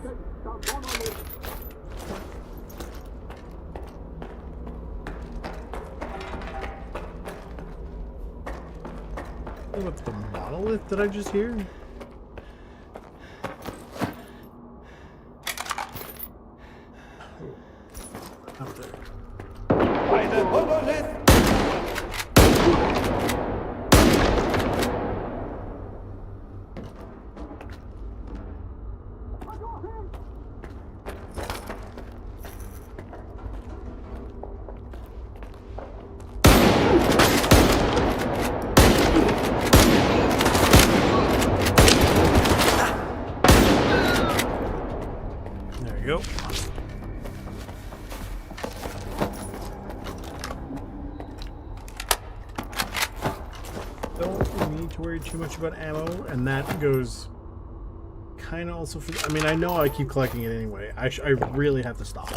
What's the monolith did I just hear? Up there. By the monolith! There you go. Don't need to worry too much about ammo, and that goes kind of also for. I mean, I know I keep collecting it anyway. I really have to stop.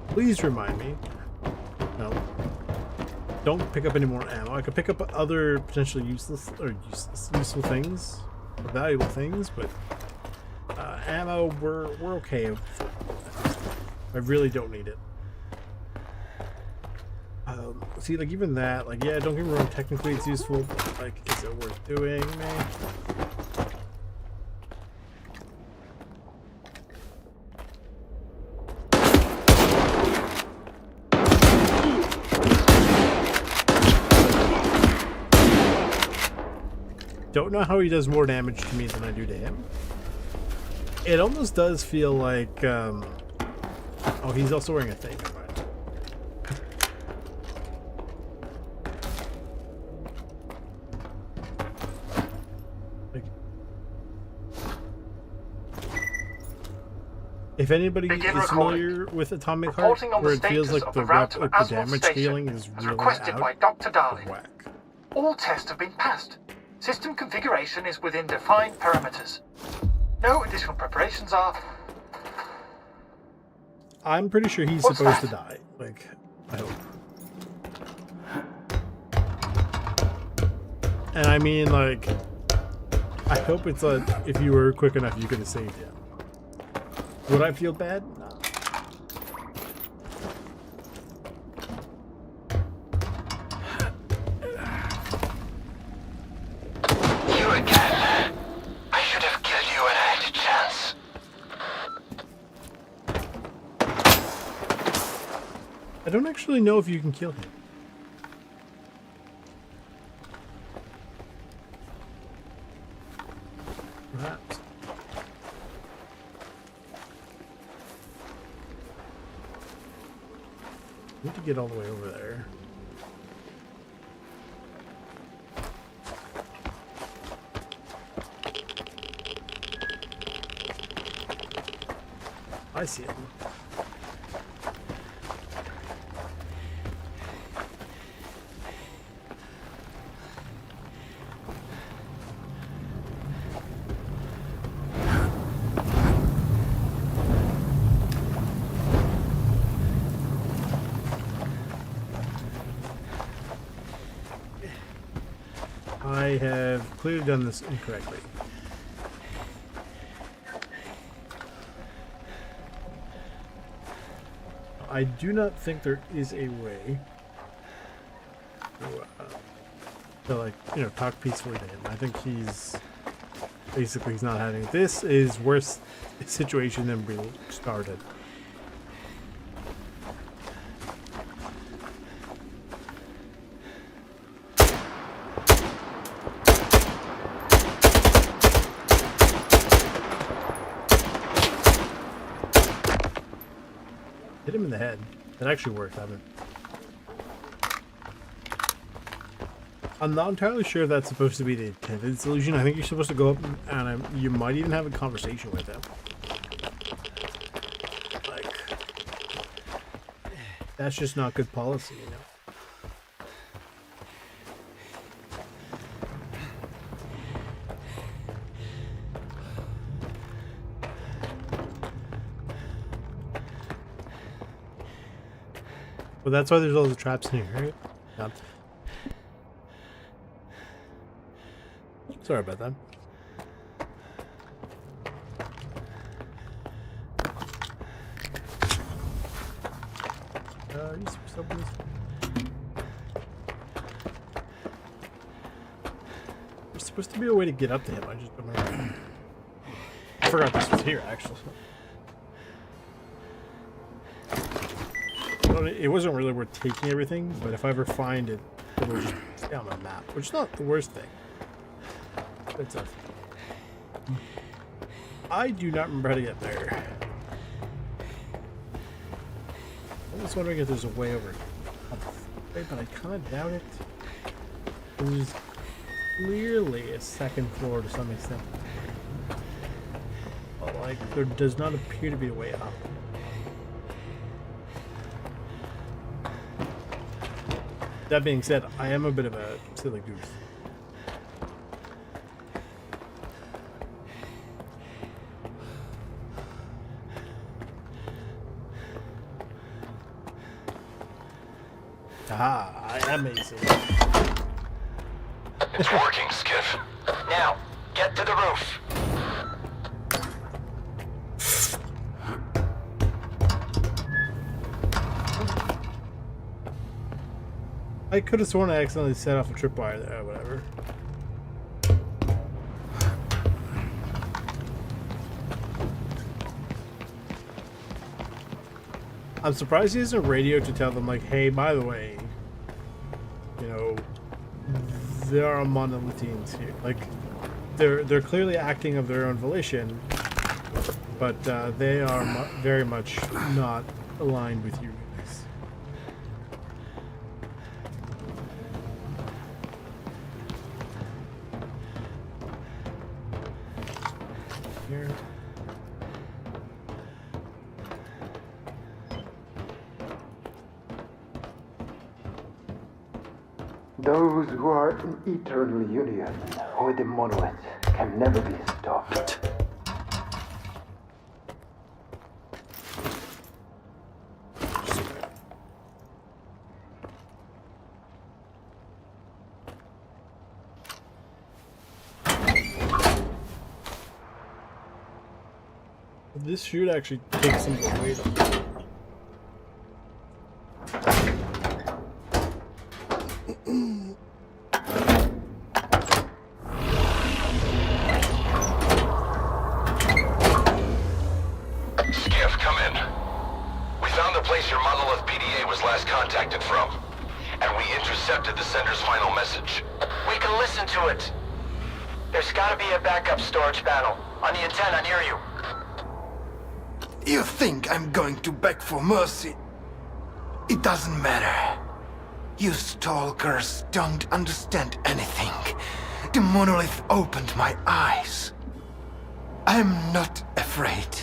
Please remind me. No. Don't pick up any more ammo. I could pick up other potentially useful things, or valuable things, but ammo, we're okay. I really don't need it. See, like even that, like yeah, don't get me wrong. Technically, it's useful. But, like, is it worth doing? Man? Don't know how he does more damage to me than I do to him. It almost does feel like, oh, he's also wearing a thing. Like, if anybody is familiar with Atomic Heart, where it feels like the damage scaling is really requested by out Dr. of Darling. whack. All tests have been passed. System configuration is within defined parameters. No additional preparations are... I'm pretty sure he's What's supposed to that? die. Like, I hope. And I mean, like, I hope it's if you were quick enough, you could have saved him. Would I feel bad? No. You again. I should have killed you when I had a chance. I don't actually know if you can kill him. Perhaps. I need to get all the way over there. I see it. I have clearly done this incorrectly. I do not think there is a way to like, you know, talk peacefully to him. I think he's not having it. This is worse situation than we started. Hit him in the head. That actually worked, I mean. I'm not entirely sure if that's supposed to be the intended solution. I think you're supposed to go up and you might even have a conversation with him. Like, that's just not good policy, you know? Well, that's why there's all the traps in here, right? Yeah. Sorry about that. Are you supposed to open this? There's supposed to be a way to get up to him. I just don't remember. I forgot this was here, actually. It wasn't really worth taking everything, but if I ever find it, it'll just stay on my map, which is not the worst thing. It's a... I do not remember how to get there. I was wondering if there's a way over, but I kind of doubt it. There's clearly a second floor to some extent, but like there does not appear to be a way up. That being said, I am a bit of a silly goose. Aha, I am easy. It's working, Skiff. Now, get to the roof. I could have sworn I accidentally set off a tripwire there, whatever. I'm surprised he has a radio to tell them, like, hey, by the way, you know, there are monolithians here. Like, they're clearly acting of their own volition, but they are very much not aligned with you guys. Here. Those who are in eternal union with the monolith can never be stopped. This should actually take some of the weight off. Skiff, come in. We found the place your monolith PDA was last contacted from, and we intercepted the sender's final message. We can listen to it. There's gotta be a backup storage panel on the antenna near you. You think I'm going to beg for mercy? It doesn't matter. You stalkers don't understand anything. The monolith opened my eyes. I'm not afraid.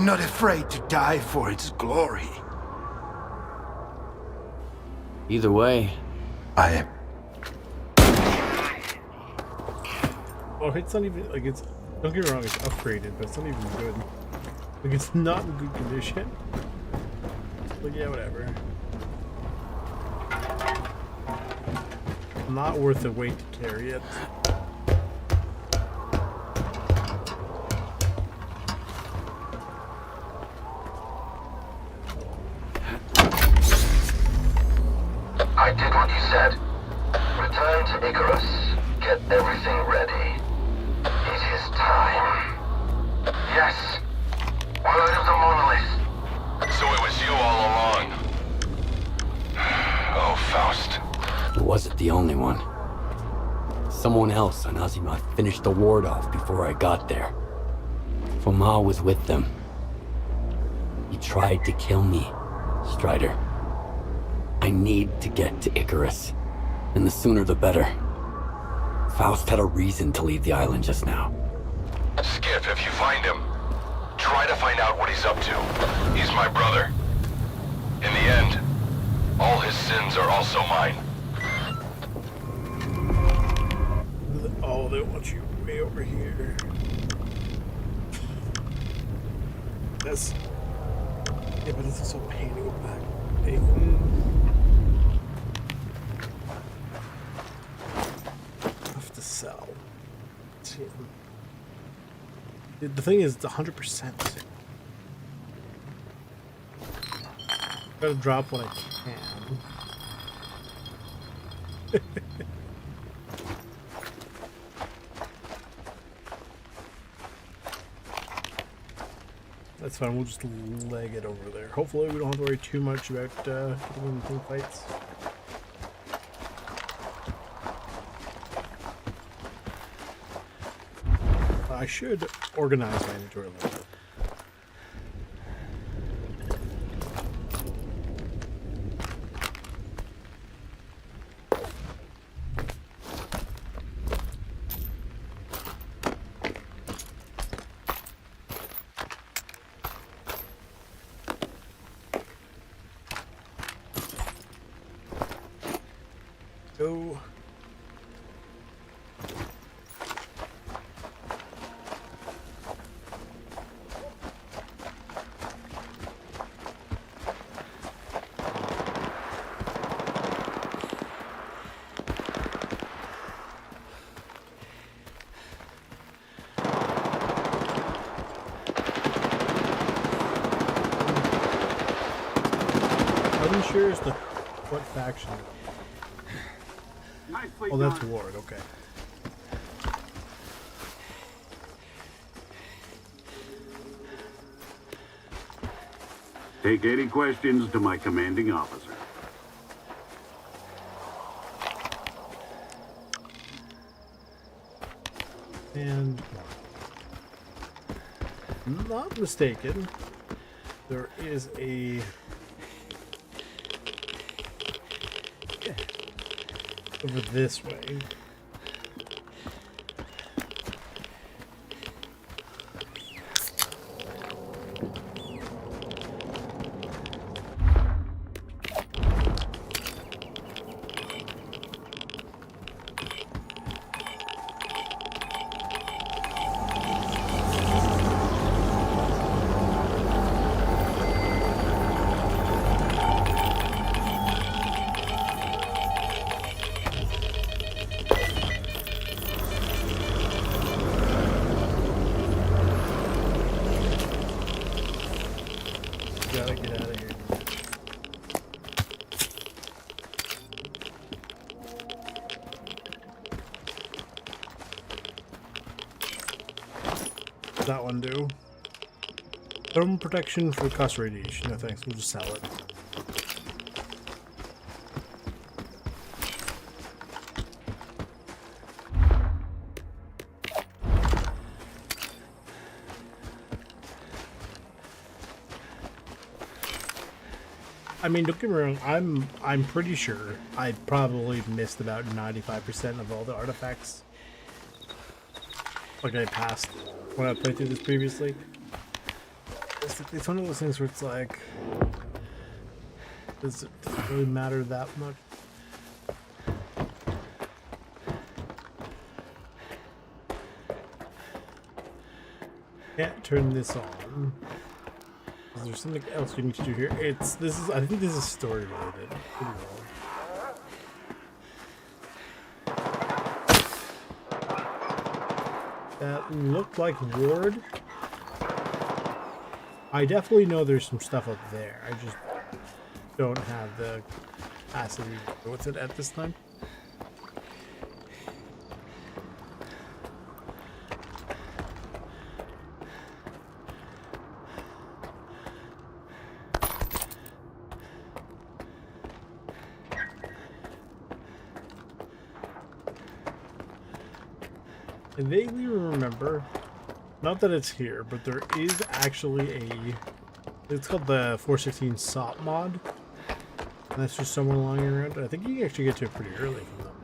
not afraid to die for its glory. Either way, I am. Oh, it's not even like it's. Don't get me wrong, it's upgraded, but it's not even good. Like it's not in good condition. But yeah, whatever. Not worth the weight to carry it. I did what you said. Return to Icarus. Get everything ready. It is time. Yes. Word of the monolith. So it was you all along. Oh, Faust. He wasn't the only one. Someone else on Azimuth finished the ward off before I got there. Foma was with them. He tried to kill me, Strider. I need to get to Icarus, and the sooner the better. Faust had a reason to leave the island just now. Skip, if you find him, try to find out what he's up to. He's my brother. In the end, all his sins are also mine. Oh, they want you way over here. That's... Yeah, but it's also a pain to go back. Hey. Have to sell. See. The thing is, it's 100%. Gotta drop when I can. That's fine, we'll just leg it over there. Hopefully we don't have to worry too much about getting into fights. I should organize my inventory a little bit. Go. I'm sure as to what faction. Oh, that's Ward, okay. Take any questions to my commanding officer. And not mistaken, there is a over this way. Gotta get out of here. That one do. Thermal protection for cost radiation. No thanks, we'll just sell it. I mean, don't get me wrong, I'm pretty sure I probably missed about 95% of all the artifacts. Like I passed when I played through this previously. It's one of those things where it's like, does it really matter that much? Can't turn this on. Is there something else we need to do here? I think this is story related. That looked like Ward. I definitely know there's some stuff up there. I just don't have the capacity to go with it at this time. I vaguely remember, not that it's here, but there is actually it's called the 416 SOP mod. And that's just someone lying around. I think you can actually get to it pretty early from them.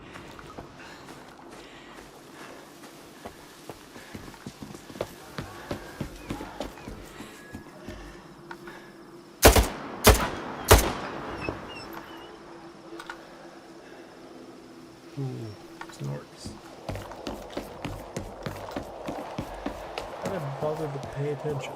Ooh, snorks. I didn't bother to pay attention.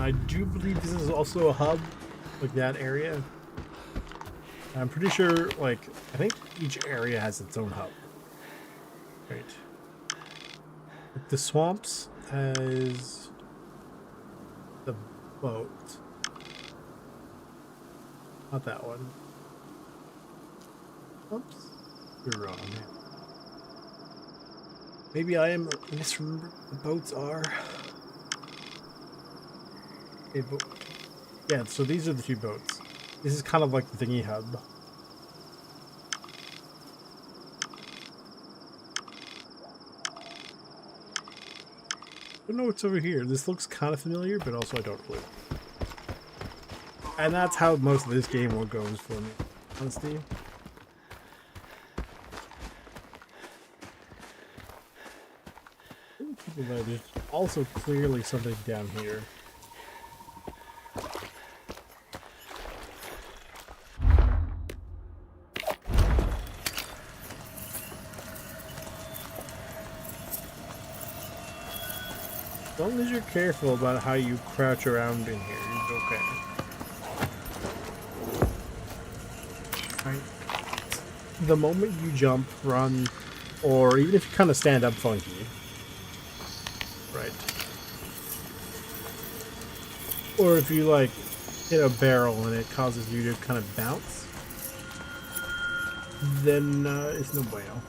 I do believe this is also a hub, like that area. I'm pretty sure, like, I think each area has its own hub. Right. The swamps has the boat. Not that one. Oops. You're wrong. Maybe I am misremembered. The boats are. Okay, but yeah, so these are the two boats. This is kind of like the thingy hub. I don't know what's over here. This looks kind of familiar, but also I don't really. And that's how most of this game goes for me, honestly. There's also clearly something down here. As long as you're careful about how you crouch around in here, you're okay. Right. The moment you jump, run, or even if you kind of stand up funky, right? Or if you like hit a barrel and it causes you to kind of bounce, then it's no bueno.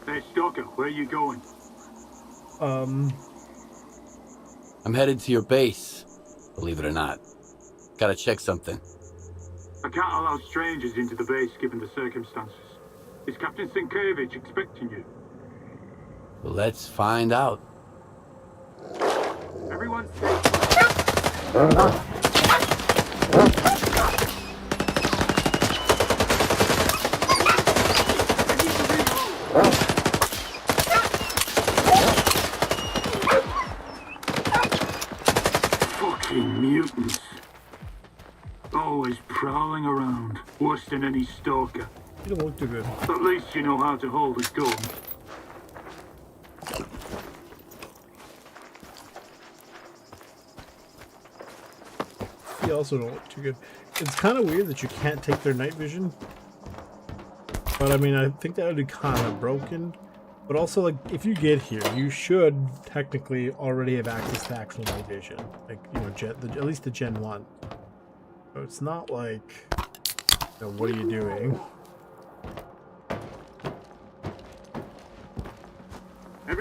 Hey, Stalker, where are you going? I'm headed to your base, believe it or not. Gotta check something. I can't allow strangers into the base given the circumstances. Is Captain Sienkiewicz expecting you? Let's find out. Everyone stay. Fucking mutants. Always prowling around, worse than any stalker. You don't look too good. At least you know how to hold a gun. You also don't look too good. It's kind of weird that you can't take their night vision. But I mean, I think that would be kind of broken. But also, like, if you get here, you should technically already have access to actual night vision. Like, you know, at least the Gen 1. So it's not like, you know, what are you doing?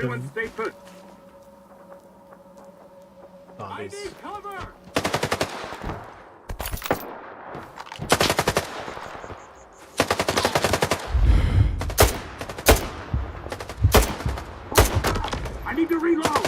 Everyone stay put. I need cover! I need to reload!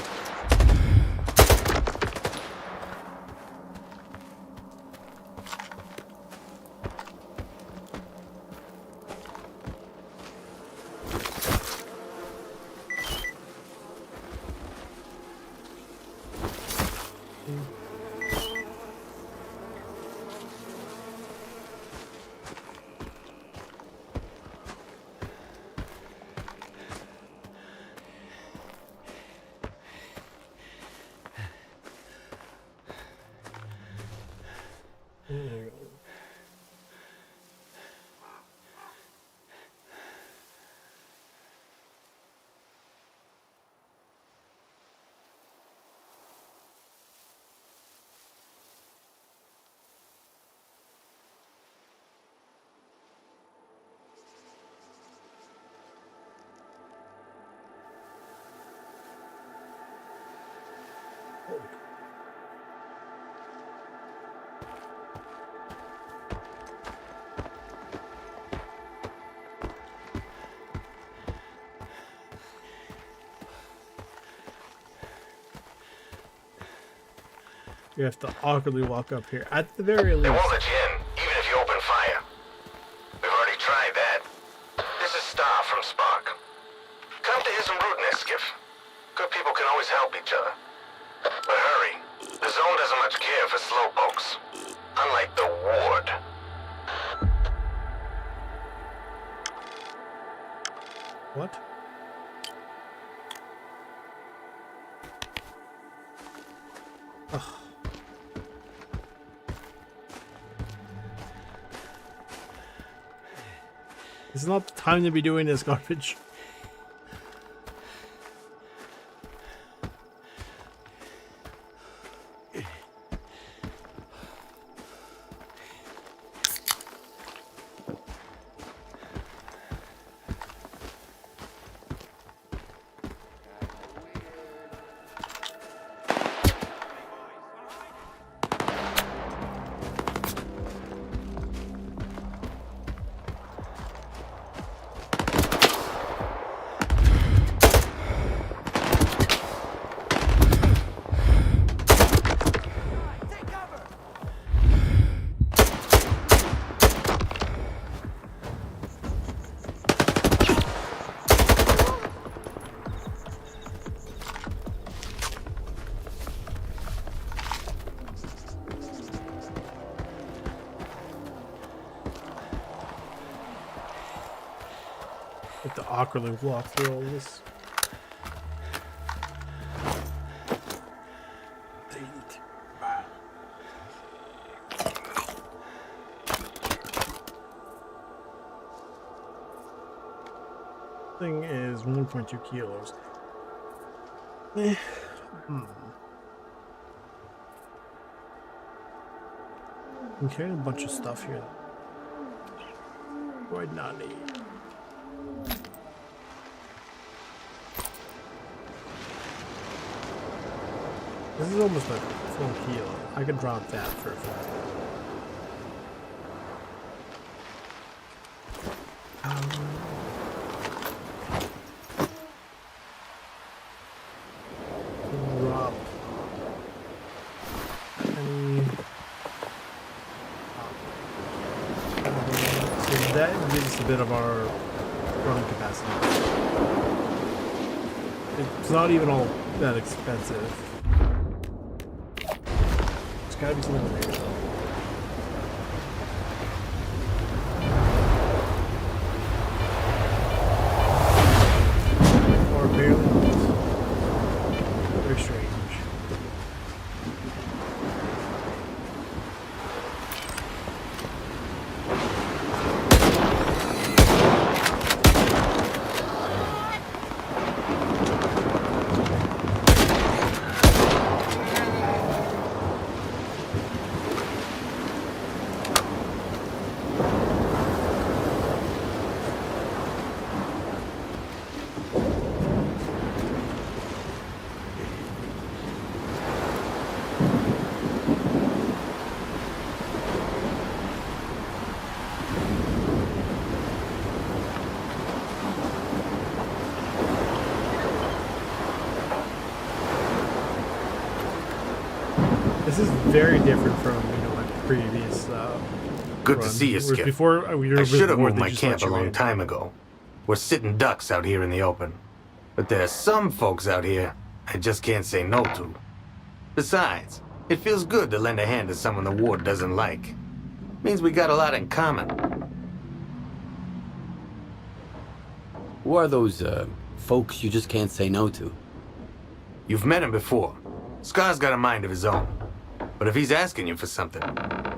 You have to awkwardly walk up here. At the very least. They won't let you in, even if you open fire. We've already tried that. This is Star from Spark. Come to his rudeness, Skiff. Good people can always help each other. But hurry. The zone doesn't much care for slowpokes. Unlike the Ward. What? Ugh. This is not the time to be doing this garbage. Have to awkwardly walk through all this. Thing is 1.2 kilos. I'm carrying a bunch of stuff here. Would not need. This is almost like a full kilo. I could drop that for a fact. Drop any. So that gives us a bit of our running capacity. It's not even all that expensive. Gotta be something later though. Or barely. Very strange. This is very different from like previous. Good to runs. see you, Whereas Skip. Before I should have moved my camp a long time ago. We're sitting ducks out here in the open. But there are some folks out here I just can't say no to. Besides, it feels good to lend a hand to someone the ward doesn't like. Means we got a lot in common. Who are those, folks you just can't say no to? You've met him before. Scar's got a mind of his own. But if he's asking you for something,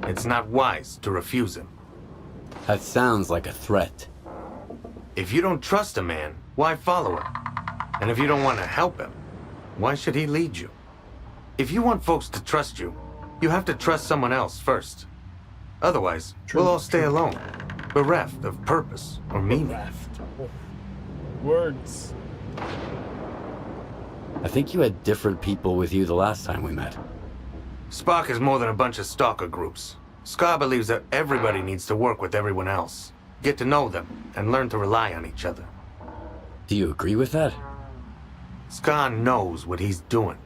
it's not wise to refuse him. That sounds like a threat. If you don't trust a man, why follow him? And if you don't want to help him, why should he lead you? If you want folks to trust you, you have to trust someone else first. Otherwise, we'll all stay alone, bereft of purpose or meaning. Words. I think you had different people with you the last time we met. Spark is more than a bunch of stalker groups. Scar believes that everybody needs to work with everyone else, get to know them, and learn to rely on each other. Do you agree with that? Scar knows what he's doing.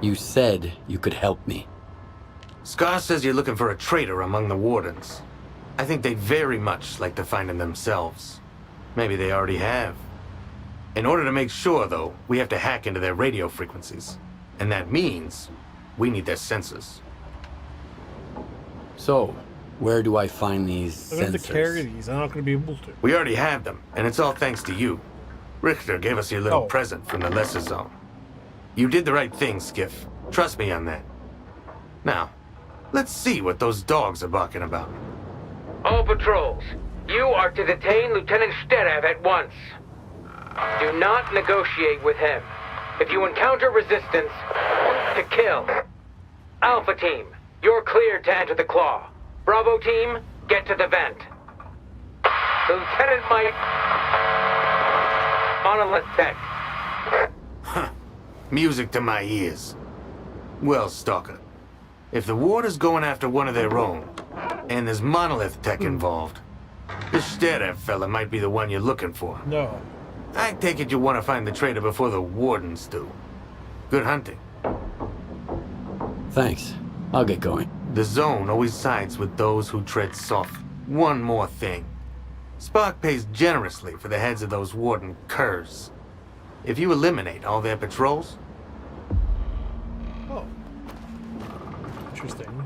You said you could help me. Scar says you're looking for a traitor among the wardens. I think they'd very much like to find him themselves. Maybe they already have. In order to make sure, though, we have to hack into their radio frequencies. And that means we need their sensors. So, where do I find these I'm going to have to carry sensors? these. I'm not going to be able to. We already have them, and it's all thanks to you. Richter gave us your little Oh. present from the Lesser Zone. You did the right thing, Skiff. Trust me on that. Now, let's see what those dogs are barking about. All patrols, you are to detain Lieutenant Sterev at once. Do not negotiate with him. If you encounter resistance, to kill. Alpha Team, you're cleared to enter the Claw. Bravo Team, get to the vent. The Lieutenant might... Monolith Tech. Music to my ears. Well, Stalker, if the ward is going after one of their own, and there's monolith tech involved, this Sterev fella might be the one you're looking for. No. I take it you want to find the traitor before the wardens do. Good hunting. Thanks. I'll get going. The Zone always sides with those who tread soft. One more thing. Spark pays generously for the heads of those warden curs. If you eliminate all their patrols... Oh. Interesting.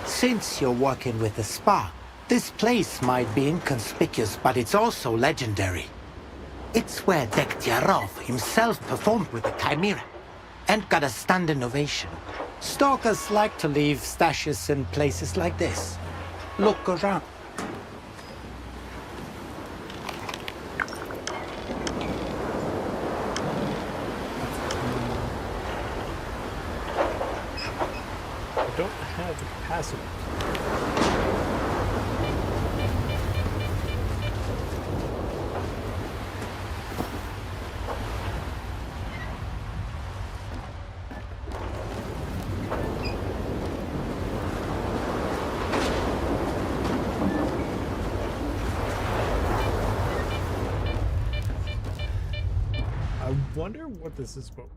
Since you're working with the Spark, this place might be inconspicuous, but it's also legendary. It's where Dektyarov himself performed with the Chimera, and got a standing ovation. Stalkers like to leave stashes in places like this. Look around. I don't have the capacity. I wonder what this is about.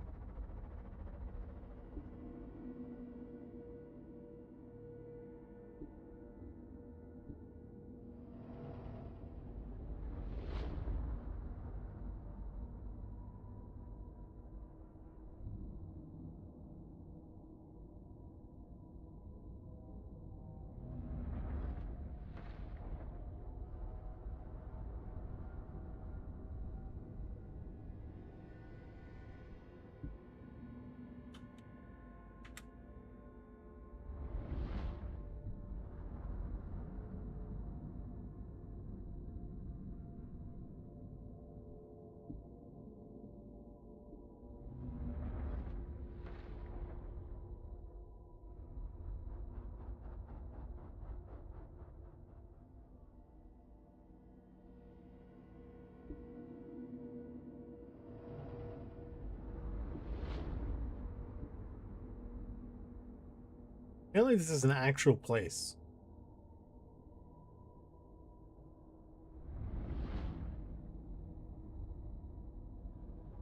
Apparently this is an actual place.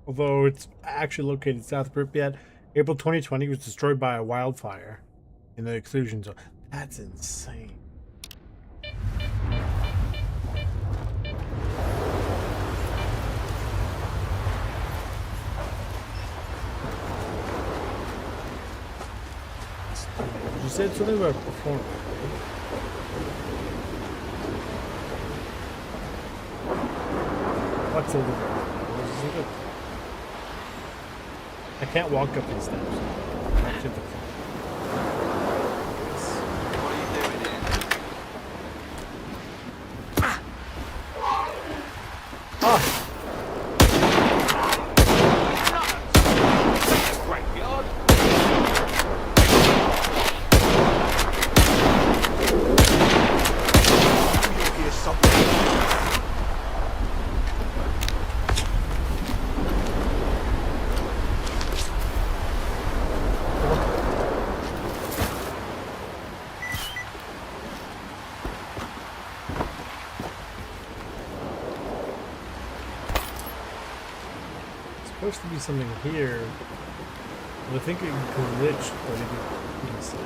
Although it's actually located south of Pripyat, April 2020 was destroyed by a wildfire in the exclusion zone. That's insane. You said something about performance. What's a little? I can't walk up these steps. I have to What are you doing here? Graveyard? Here's something. supposed to be something here. I think it glitched, but it didn't say.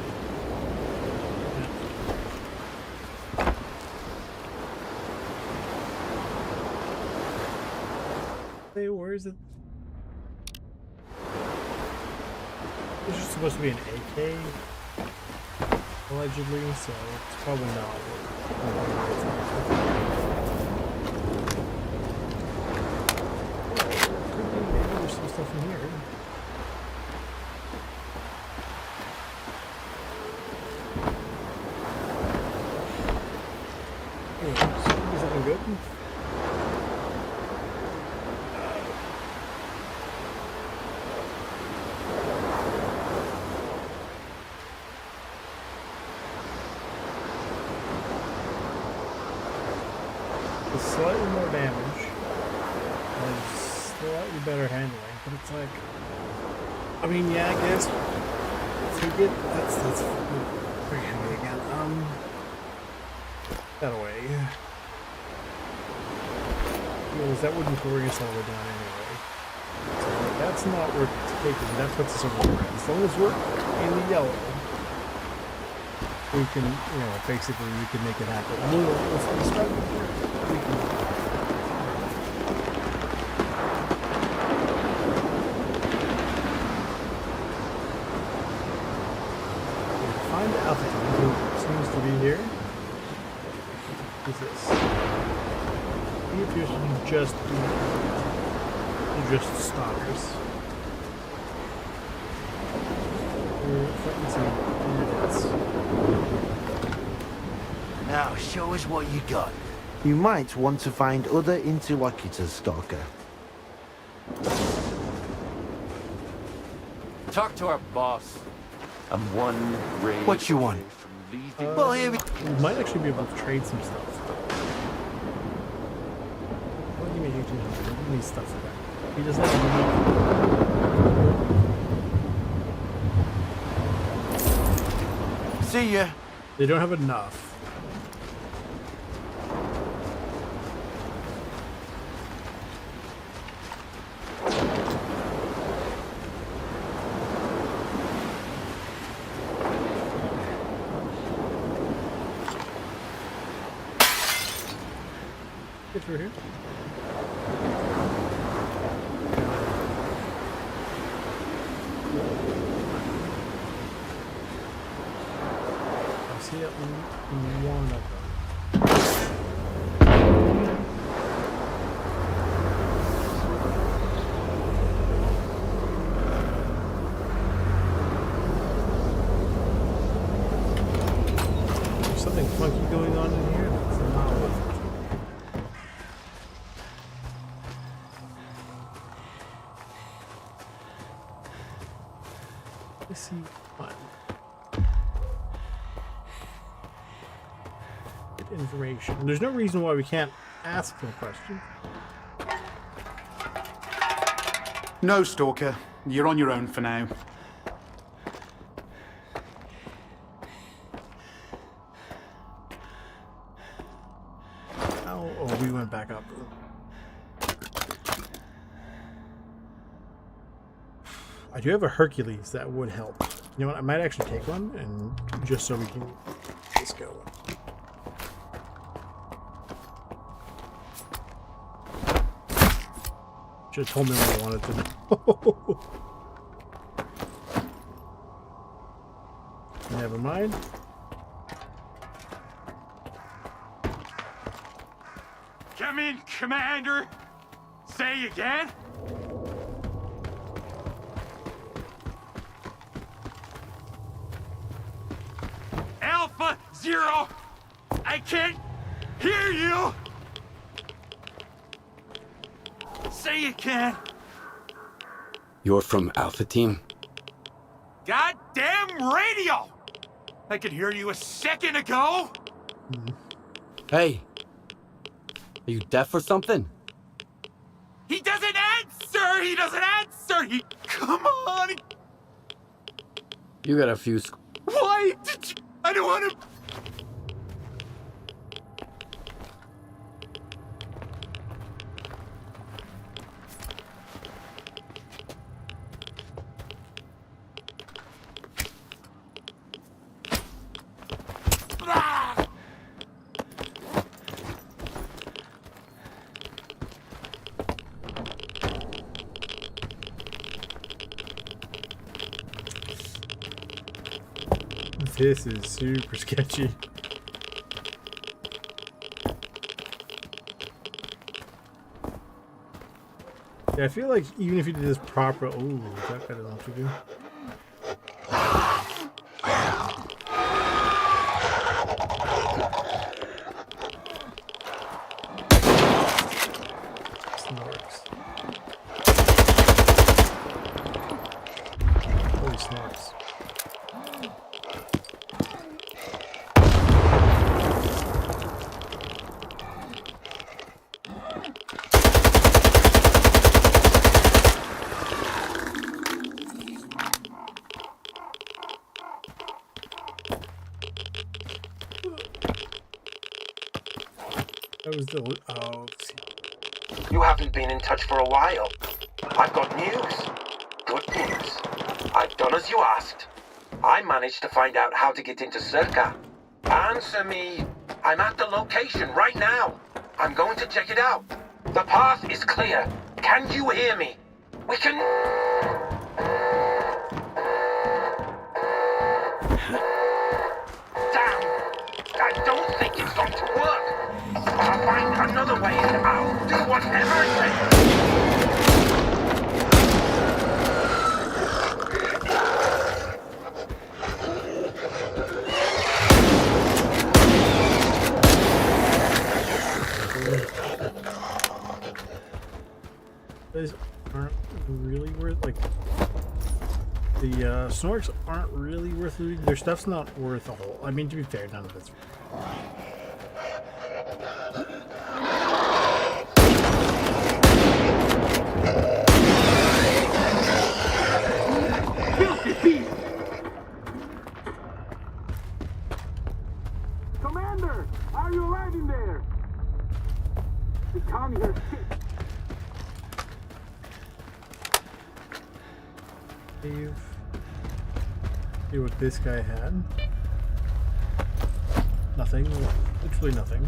Hey, where is it? This is supposed to be an AK, allegedly, so it's probably not. Maybe there's some stuff in here. Is something good? Slightly more damage and slightly better handling, but it's like, I mean, yeah, I guess take it. That's very heavy again. That away. Because that wouldn't bring us all the way down anyway. So that's not worth taking. That puts us over red. As long as we're in the yellow, we can, you know, basically we can make it happen. Let's start with here. Find the altitude, who seems to be here. Who's this? He appears to be just stalkers. Now, show us what you got. You might want to find other interlocutors, Stalker. Talk to our boss. I'm one raise. What you want? Well, we might actually be able to trade some stuff. Well, give me 1800. Give me stuff for that. He doesn't have See ya. They don't have enough. Get through here. I see at one of them. There's something funky going on in here that's not worth it. Let's see what information. There's no reason why we can't ask them a question. No, Stalker. You're on your own for now. Oh, we went back up. I do have a Hercules that would help. You know what? I might actually take one, and just so we can just go. Should have told me what I wanted to know. Never mind. Come in, Commander. Say again? Alpha Zero, I can't hear you. Say you can. You're from Alpha Team? Goddamn radio! I could hear you a second ago. Hey, are you deaf or something? He doesn't answer! He doesn't answer! Come on! You got a few. Why did you? I don't want to. This is super sketchy. Yeah, I feel like even if you did this proper, ooh, that guy doesn't know what to do. Snorks. Holy snorks. That was the You haven't been in touch for a while. I've got news. Good news. I've done as you asked. I managed to find out how to get into Circa. Answer me. I'm at the location right now. I'm going to check it out. The path is clear. Can you hear me? We can... Damn! I don't think it's going to work. I'll find another way and I'll do whatever it takes. Those aren't really worth, like, the snorks aren't really worth looting. Their stuff's not worth a whole. I mean, to be fair, none of it's. Commander, are you alive in there? You can't hear shit. See what this guy had. Nothing. Literally nothing.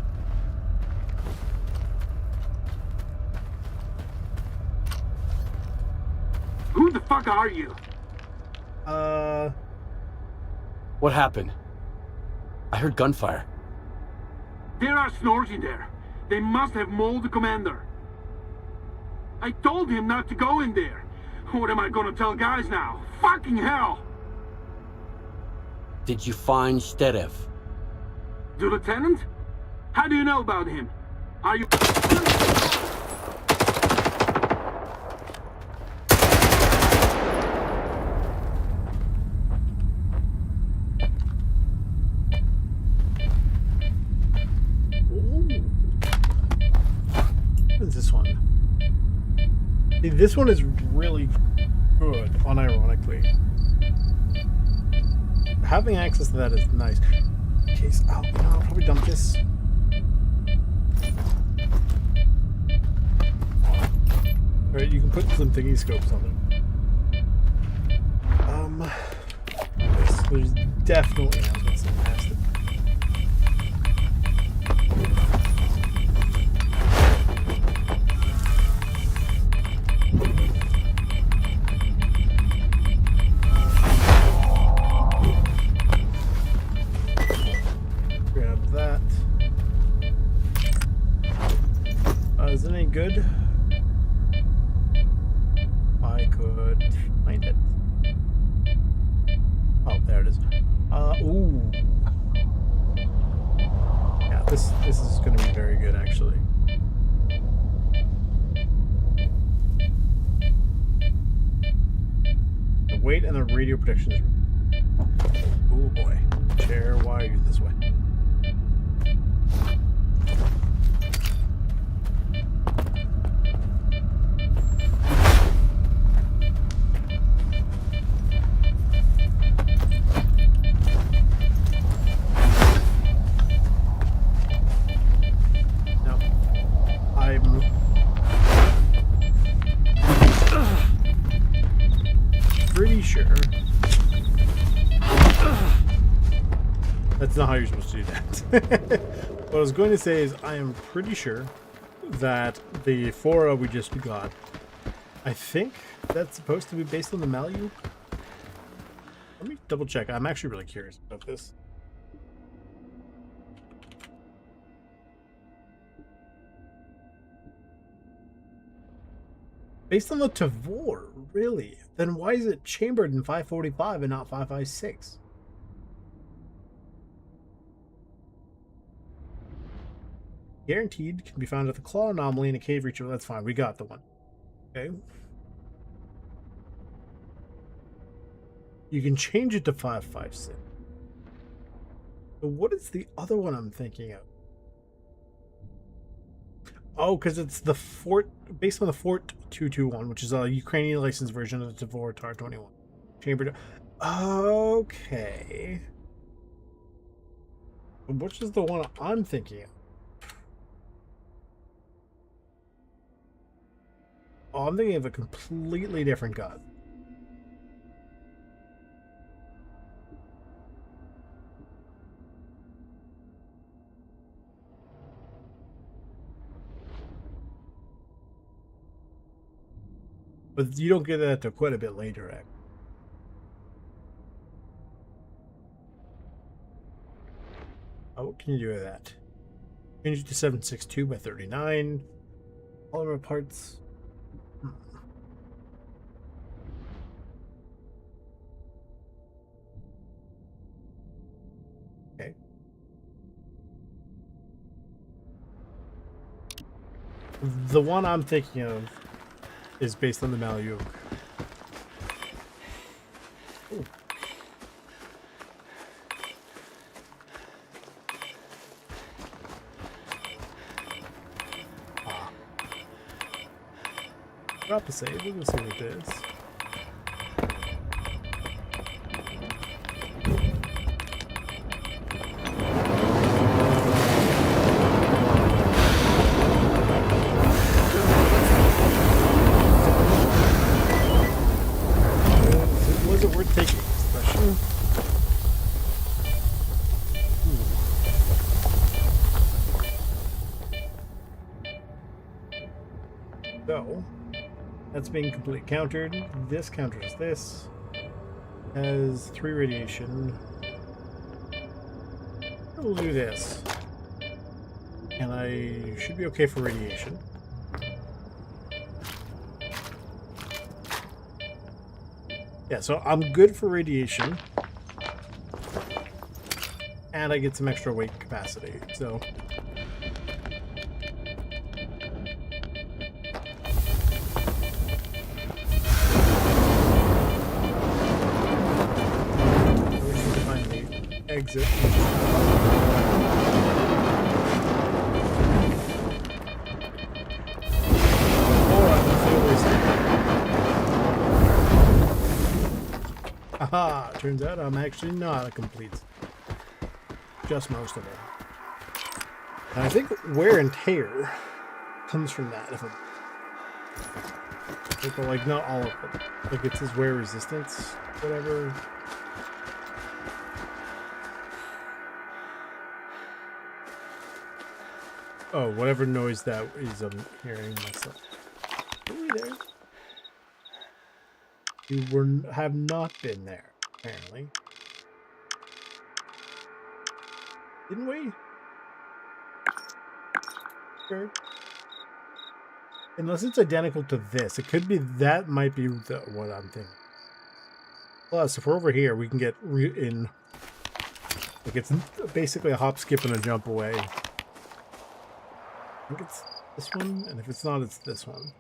Who the fuck are you? What happened? I heard gunfire. There are snores in there. They must have mauled the commander. I told him not to go in there. What am I gonna tell guys now? Fucking hell! Did you find Sterev? The lieutenant? How do you know about him? Are you... What is this one? See, this one is really good, unironically. Having access to that is nice. Okay, so I'll probably dump this. Alright, you can put some thingy scopes on it. There's definitely, I was gonna say past it. Grab that. Is it any good? I could find it. Oh, there it is. Ooh. Yeah, this is going to be very good, actually. The weight and the radio protection is... Oh boy. Chair, why are you this way? Pretty sure that's not how you're supposed to do that. What I was going to say is I am pretty sure that the Fora we just got, I think that's supposed to be based on the Malu. Let me double check. I'm actually really curious about this. Based on the Tavor, really? Then why is it chambered in 545 and not 556? Guaranteed can be found at the claw anomaly in a cave reach. That's fine. We got the one. Okay. You can change it to 556. So what is the other one I'm thinking of? Oh, because it's the Fort, based on the Fort 221, which is a Ukrainian licensed version of the Tavor TAR 21. Chambered. Okay. Which is the one I'm thinking of? Oh, I'm thinking of a completely different gun. But you don't get that till quite a bit later, actually. Oh, what can you do with that? Change it to 762 by 39. Polymer parts. Okay. The one I'm thinking of is based on the Malu. Ooh. Drop a save. We'll see what it is. Was it worth taking this question? So, that's being completely countered. This counters this. Has 3 radiation. We'll do this. And I should be okay for radiation. Yeah, so I'm good for radiation. And I get some extra weight capacity, so... exit. Aha! Turns out I'm actually not a complete. Just most of it. And I think wear and tear comes from that. If but like not all of it. Like it says wear resistance, whatever. Oh, whatever noise that is, I'm hearing myself. Are we there? You have not been there, apparently. Didn't we? Sure. Unless it's identical to this. It could be that might be what I'm thinking. Plus, if we're over here, we can get in. Like, it's basically a hop, skip, and a jump away. I think it's this one, and if it's not, it's this one.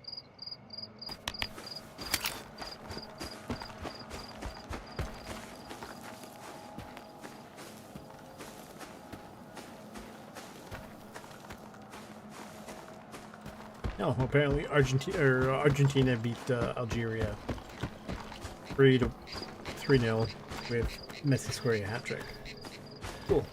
No, apparently Argentina beat Algeria 3-0 with Messi scoring a hat trick. Cool.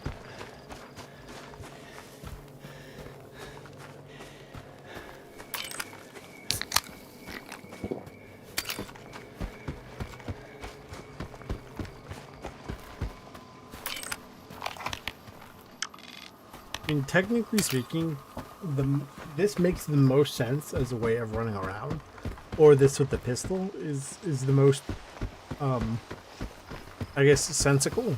I mean, technically speaking, this makes the most sense as a way of running around, or this with the pistol is the most, I guess, sensical.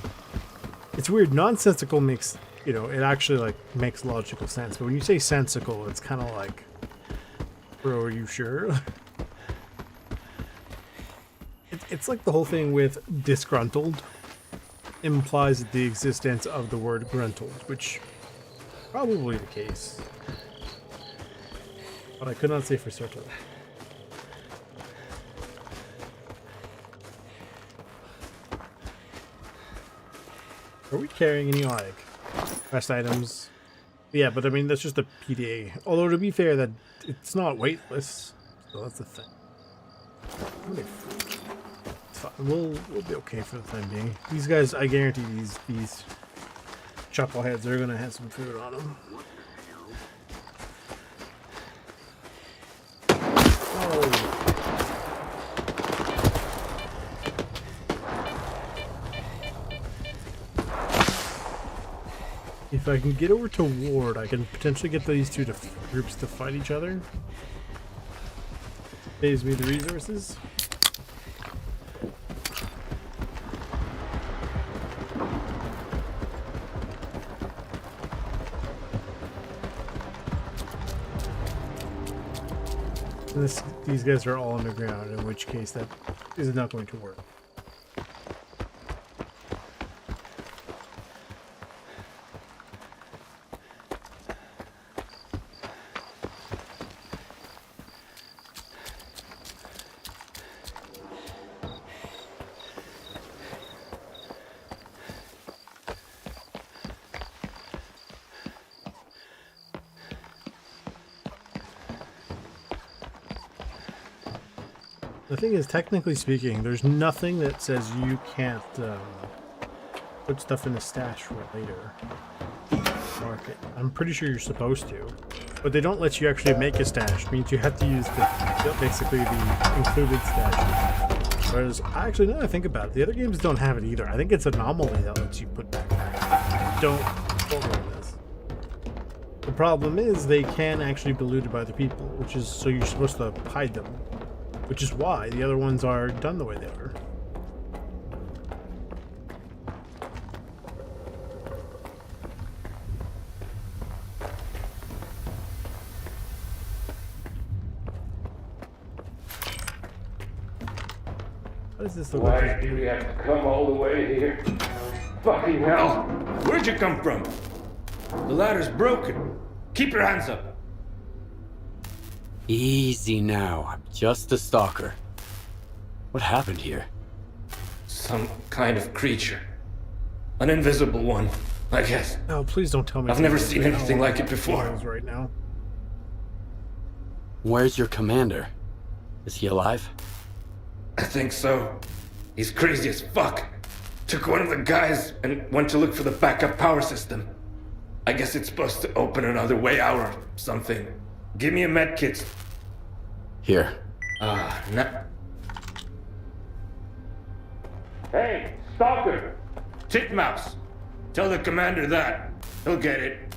It's weird. Nonsensical makes, you know, it actually like makes logical sense. But when you say sensical, it's kind of like, bro, are you sure? It's like the whole thing with disgruntled implies the existence of the word gruntled, which probably the case. But I could not say for certain. Are we carrying any, like, rest items? Yeah, but I mean, that's just a PDA. Although, to be fair, that it's not weightless. So that's the thing. It's fine. We'll be okay for the time being. These guys, I guarantee these chuckleheads are gonna have some food on them. If I can get over to Ward, I can potentially get these two groups to fight each other. Saves me the resources. These guys are all underground, in which case that is not going to work. The thing is, technically speaking, there's nothing that says you can't put stuff in the stash for later. Market. I'm pretty sure you're supposed to, but they don't let you actually make a stash. It means you have to use basically the included stash. Whereas, actually, now that I think about it, the other games don't have it either. I think it's Anomaly that lets you put back. Don't know this. The problem is they can actually be looted by other people, which is so you're supposed to hide them. Which is why the other ones are done the way they are. What does this look like? Why do we have to come all the way here? Fucking hell! Where'd you come from? The ladder's broken. Keep your hands up. Easy now. I'm just a stalker. What happened here? Some kind of creature. An invisible one, I guess. No, please don't tell me. I've never seen anything like it before. Right now. Where's your commander? Is he alive? I think so. He's crazy as fuck. Took one of the guys and went to look for the backup power system. I guess it's supposed to open another way out or something. Give me a med kit. Here. No. Hey, Stalker! Titmouse! Tell the commander that. He'll get it.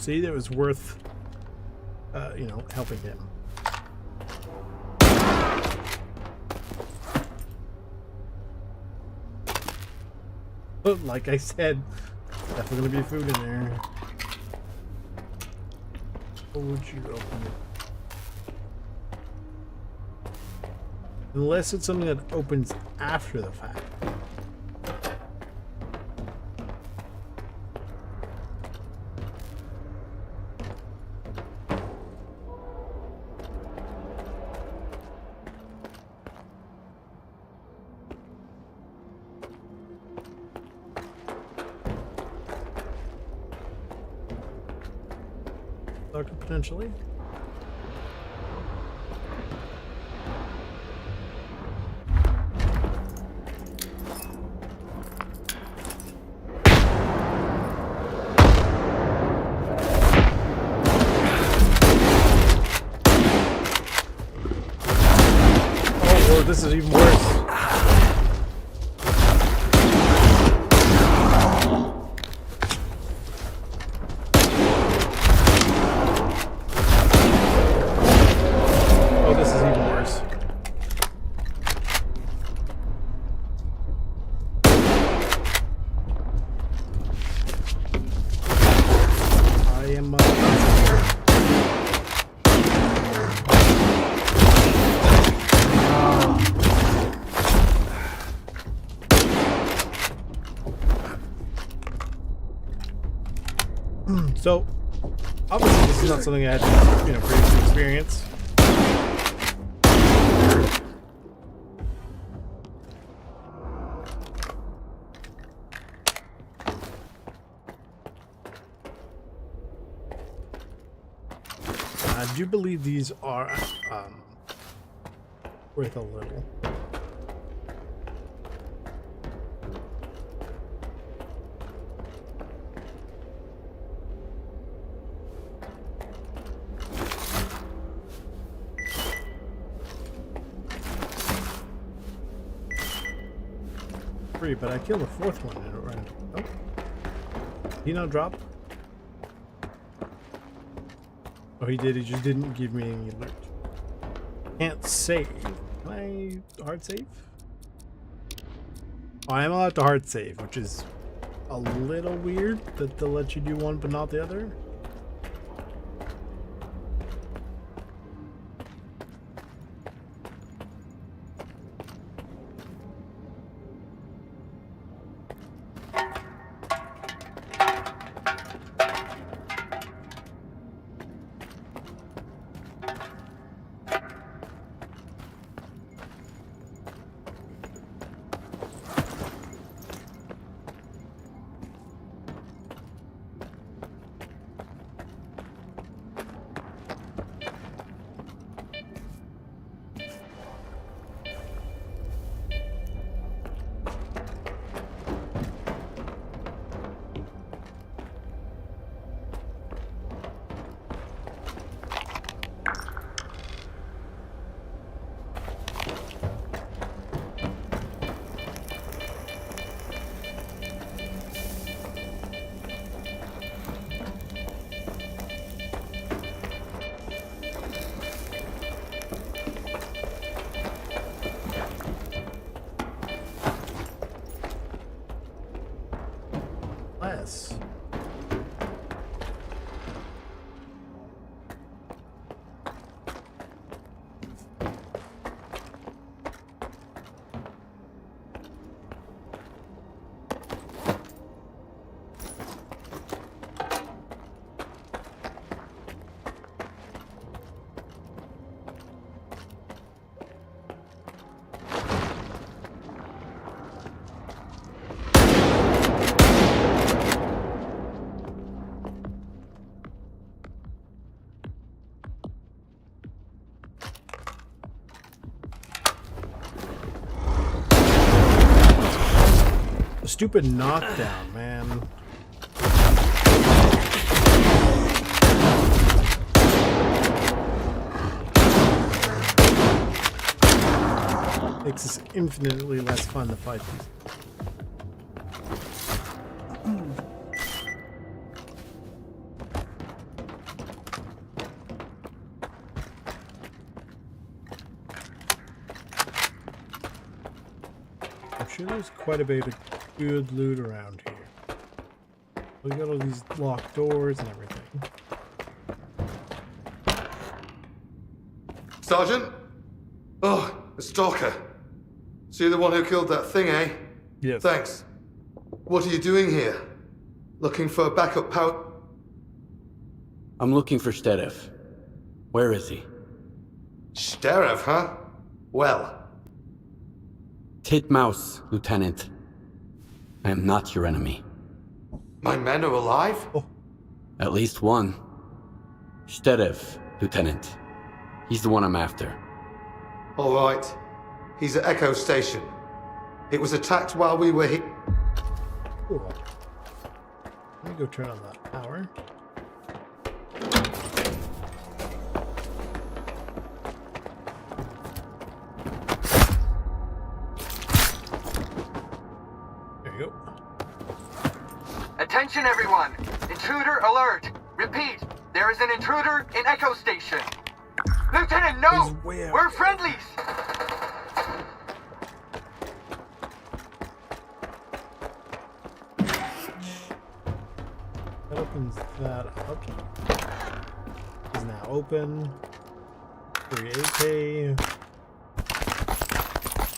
see, that was worth, you know, helping him. But like I said, definitely gonna be food in there. Or would you open it? Unless it's something that opens after the fact. Potentially. Oh Lord, this is even worse. So, obviously this is not something I had, you know, previous experience. I do believe these are worth a little. But I killed the fourth one in a round. Oh. He not drop? Oh, he did. He just didn't give me any loot. Can't save. Can I hard save? Oh, I am allowed to hard save, which is a little weird that they'll let you do one but not the other. Less. Stupid knockdown, man. Makes this infinitely less fun to fight these. sure there's quite a bit of good loot around here. We got all these locked doors and everything. Sergeant? Oh, the Stalker. So you're the one who killed that thing, eh? Yes. Thanks. What are you doing here? Looking for backup power? I'm looking for Sterev. Where is he? Sterev, huh? Well. Titmouse, Lieutenant. I am not your enemy. My men are alive? Oh. At least one. Sterev, Lieutenant. He's the one I'm after. All right. He's at Echo Station. It was attacked while we were here. Cool. Let me go turn on that power. There you go. Attention everyone! Intruder alert! Repeat, there is an intruder in Echo Station! Lieutenant, no! We're friendlies! That opens that up. Is now open. 3 AK.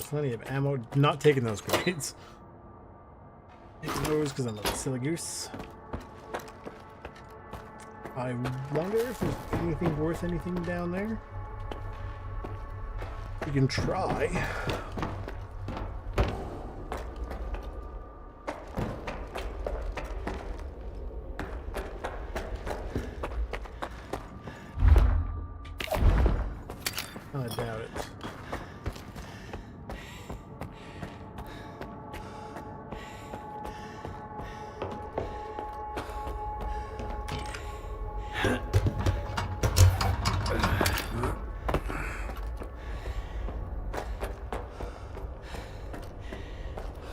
Plenty of ammo. Not taking those grenades. Taking those because I'm a silly goose. I wonder if there's anything worth anything down there. We can try. I doubt it.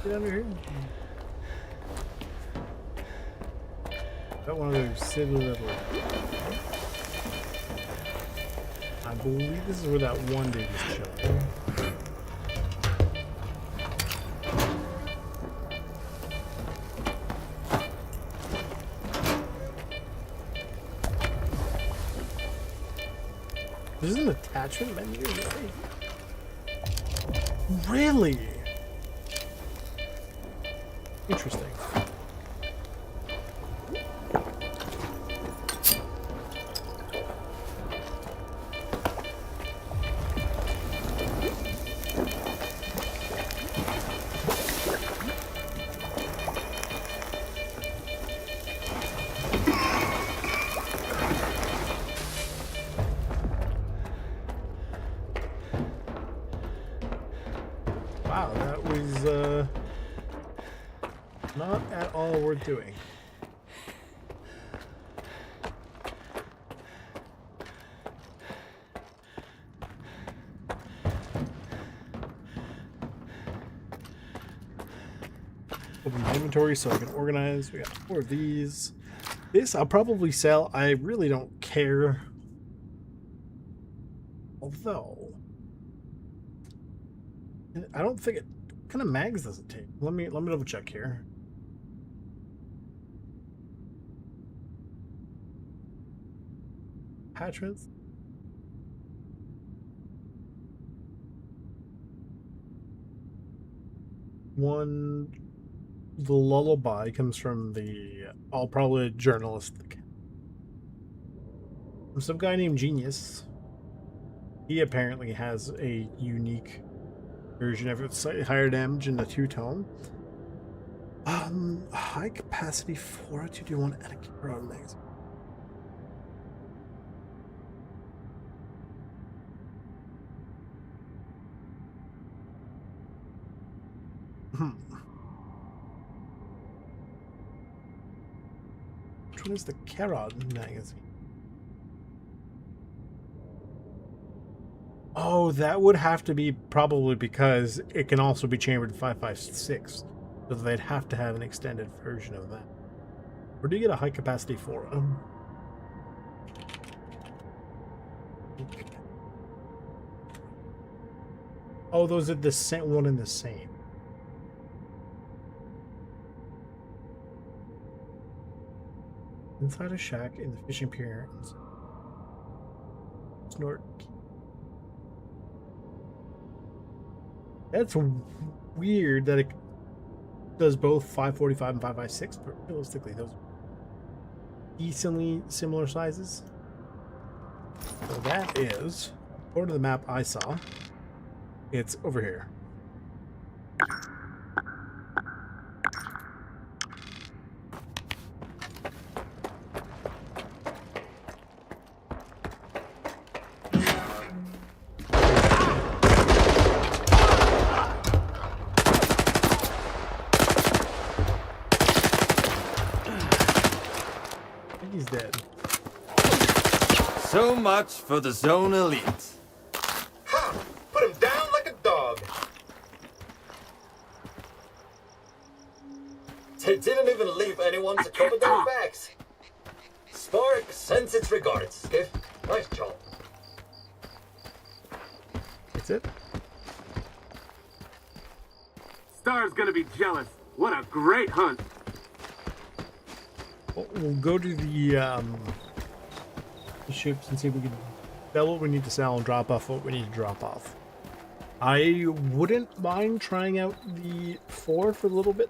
Get under here. Got one of those silly little. I believe this is where that one dude is chilling. There's an attachment menu, really? Interesting. Wow, that was not at all worth doing. Open the inventory so I can organize. We got 4 of these. This I'll probably sell. I really don't care. Although I don't think it. What kind of mags does it take? Let me double check here. Attachments. One, the lullaby comes from the probably a journalist. From some guy named Genius. He apparently has a unique version of it, slightly higher damage in the 2-tone. High capacity 40221 and a Cordon magazine. Which one is the Cordon magazine? Oh, that would have to be probably because it can also be chambered 5.56. So they'd have to have an extended version of that. Where do you get a high capacity for them? Oh, those are the same one and the same. inside a shack in the fishing pier. Snort. That's weird that it does both 545 and 556, but realistically, those are decently similar sizes. So that is, according to the map I saw, it's over here. He's dead. So much for the zone elite. Ha! Put him down like a dog. They didn't even leave anyone to cover their backs. Spark sends its regards, Skiff. Nice job. That's it? Star's gonna be jealous. What a great hunt. We'll go to the ships and see if we can sell what we need to sell and drop off what we need to drop off. I wouldn't mind trying out the 4 for a little bit,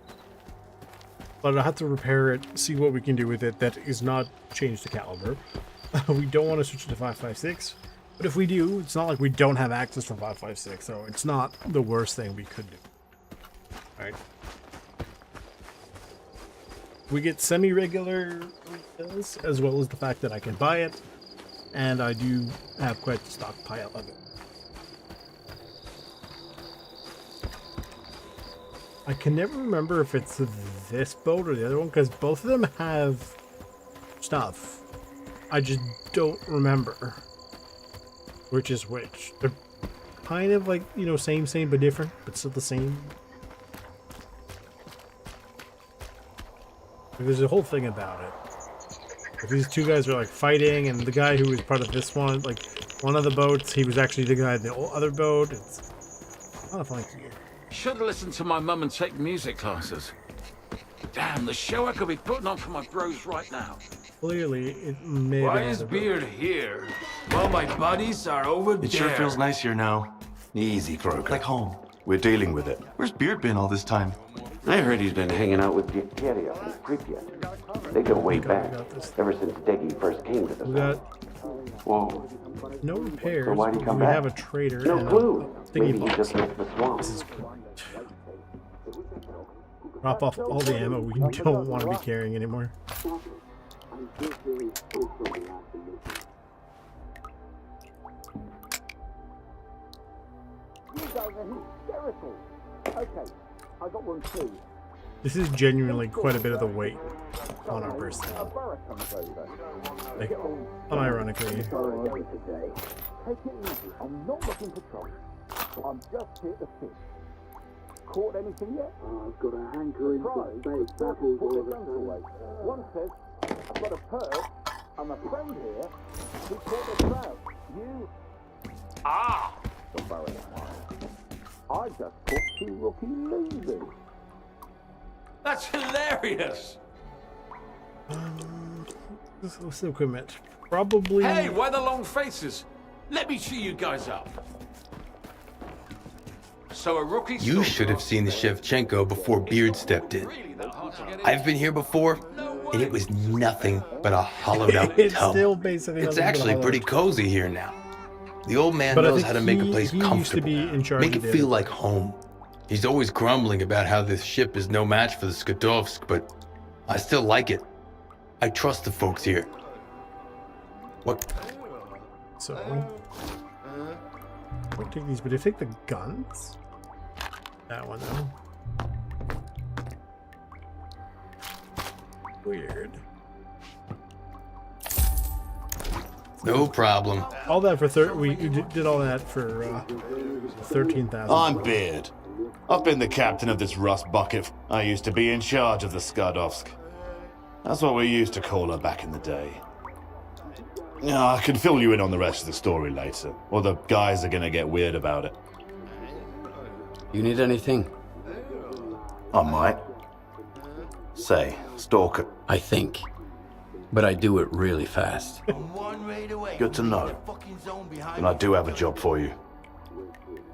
but I'll have to repair it, see what we can do with it that is not change the caliber. We don't want to switch to 556, but if we do, it's not like we don't have access to 556, so it's not the worst thing we could do. Alright. We get semi-regular refills, as well as the fact that I can buy it, and I do have quite the stockpile of it. I can never remember if it's this boat or the other one, because both of them have stuff. I just don't remember which is which. They're kind of like, you know, same but different, but still the same. There's a whole thing about it. If these two guys are like fighting, and the guy who was part of this one, like one of the boats, he was actually the guy in the other boat. It's not a funny thing. Should have listened to my mum and take music classes. Damn, the show I could be putting on for my bros right now. Clearly, it may Why have is been Beard here? Well, my buddies are over there. It sure feels nice here now. Easy, Kroger. Like home. We're dealing with it. Where's Beard been all this time? I heard he's been hanging out with Dicteria and Pripyat. They go way back, ever since Deggy first came to the got Whoa. no repairs. So why'd he come we back? have a trader. No and clue. Thingy Maybe he box. just left the swamp. This is drop off all the ammo we don't want to be carrying anymore. You guys are hysterical. Okay, I got one too. This is genuinely quite a bit of the weight on our personnel. Like, unironically. Take it easy. I'm not looking for trouble. I'm just here to fish. Caught anything yet? I've got a hankering for space battles all over the place. One says, I've got a perch, and my friend here, he caught a trout. You... Ah! Don't worry. I just caught 2 rookie losers. That's hilarious! What's the equipment? Probably... Hey, why the long faces? Let me cheer you guys up. So a rookie... You should have seen the Shevchenko before Beard stepped in. I've been here before, and it was nothing but a hollowed out It's tub. still basically It's nothing but a actually hollowed pretty out. cozy here now. The old man But I knows think how to make a place he used to comfortable, be in charge make of it the feel other like home. He's always grumbling about how this ship is no match for the Skadovsk, but I still like it. I trust the folks here. What? So... I'll take these, but if I take the guns... That one, though. Weird. No problem. All that for we did all that for 13,000. I'm Beard. I've been the captain of this rust bucket. I used to be in charge of the Skadovsk. That's what we used to call her back in the day. Yeah, I can fill you in on the rest of the story later, or the guys are gonna get weird about it. You need anything? I might. Say, Stalker. I think. but I do it really fast. Good to know. And I do have a job for you.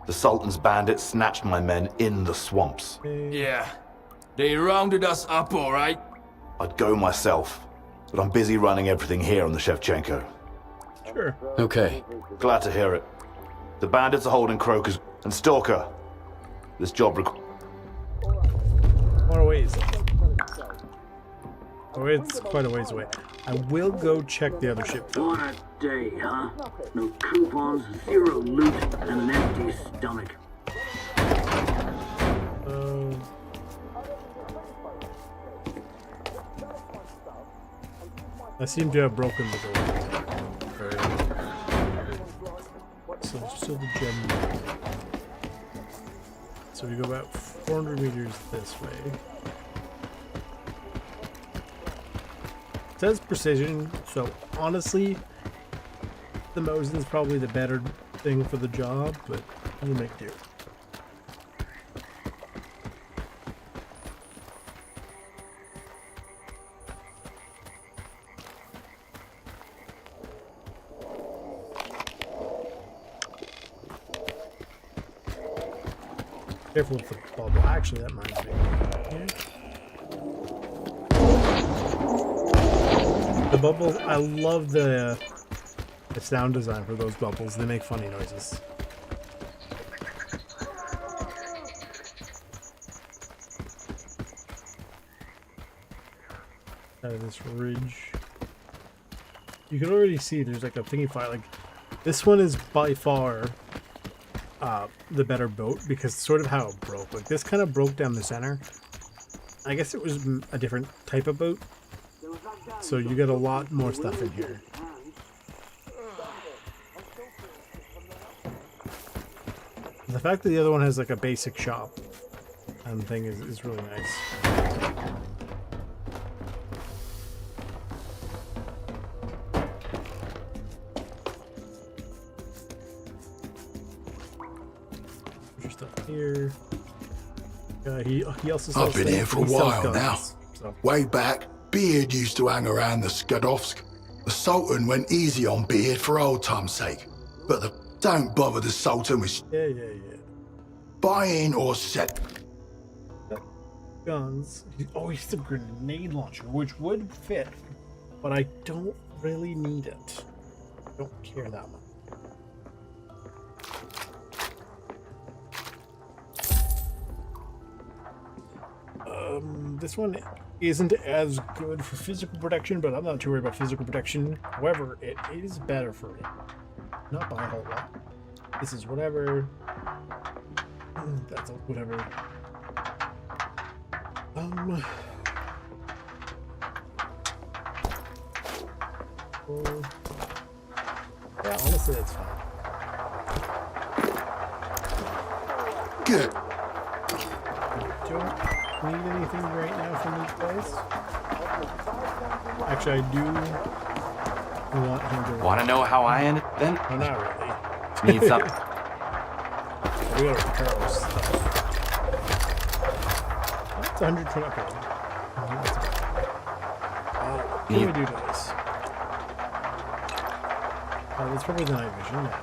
The Sultan's bandits snatched my men in the swamps. Yeah. They rounded us up, all right? I'd go myself, but I'm busy running everything here on the Shevchenko. Sure. Okay. Glad to hear it. The bandits are holding Croker's and Stalker. This job What a ways. Oh, it's quite a ways away. I will go check the other ship. What a day, huh? No coupons, zero loot, and an empty stomach. I seem to have broken the door. So still the gem. So we go about 400 meters this way. It says precision, so honestly, the Mosin's probably the better thing for the job, but we'll make do. Careful with the bubble. Actually, that reminds me. Yeah. The bubbles, I love the sound design for those bubbles. They make funny noises. Out of this ridge. You can already see there's like a thingy fire. Like, this one is by far the better boat because sort of how it broke. Like, this kind of broke down the center. I guess it was a different type of boat. So you get a lot more stuff in here. The fact that the other one has like a basic shop and thing is really nice. There's stuff here. He also sells I've been here for a while now. So. Way back, Beard used to hang around the Skadovsk. The Sultan went easy on Beard for old time's sake. But don't bother the Sultan with Yeah. buying or selling. Guns. Oh, he's a grenade launcher, which would fit, but I don't really need it. I don't care that much. This one isn't as good for physical protection, but I'm not too worried about physical protection. However, it is better for me. Not by a whole lot. This is whatever. That's whatever. Yeah, honestly, that's fine. Good. Don't need anything right now from these guys. Actually, I do want him to. Want to know how I ended then? Oh, not really. Need something? We gotta repair our stuff. That's 120. Okay. What can we do to this? That's probably the night vision. Yeah.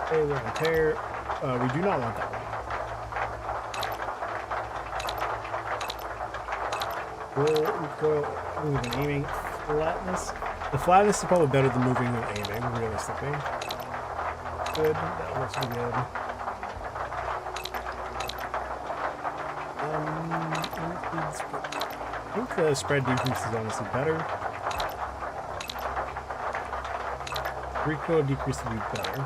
Okay, we're gonna repair. We do not want that one. Recoil, moving, aiming, flatness. The flatness is probably better than moving than aiming, realistically. Good, that looks pretty good. I think the spread decrease is honestly better. Recoil decrease would be better.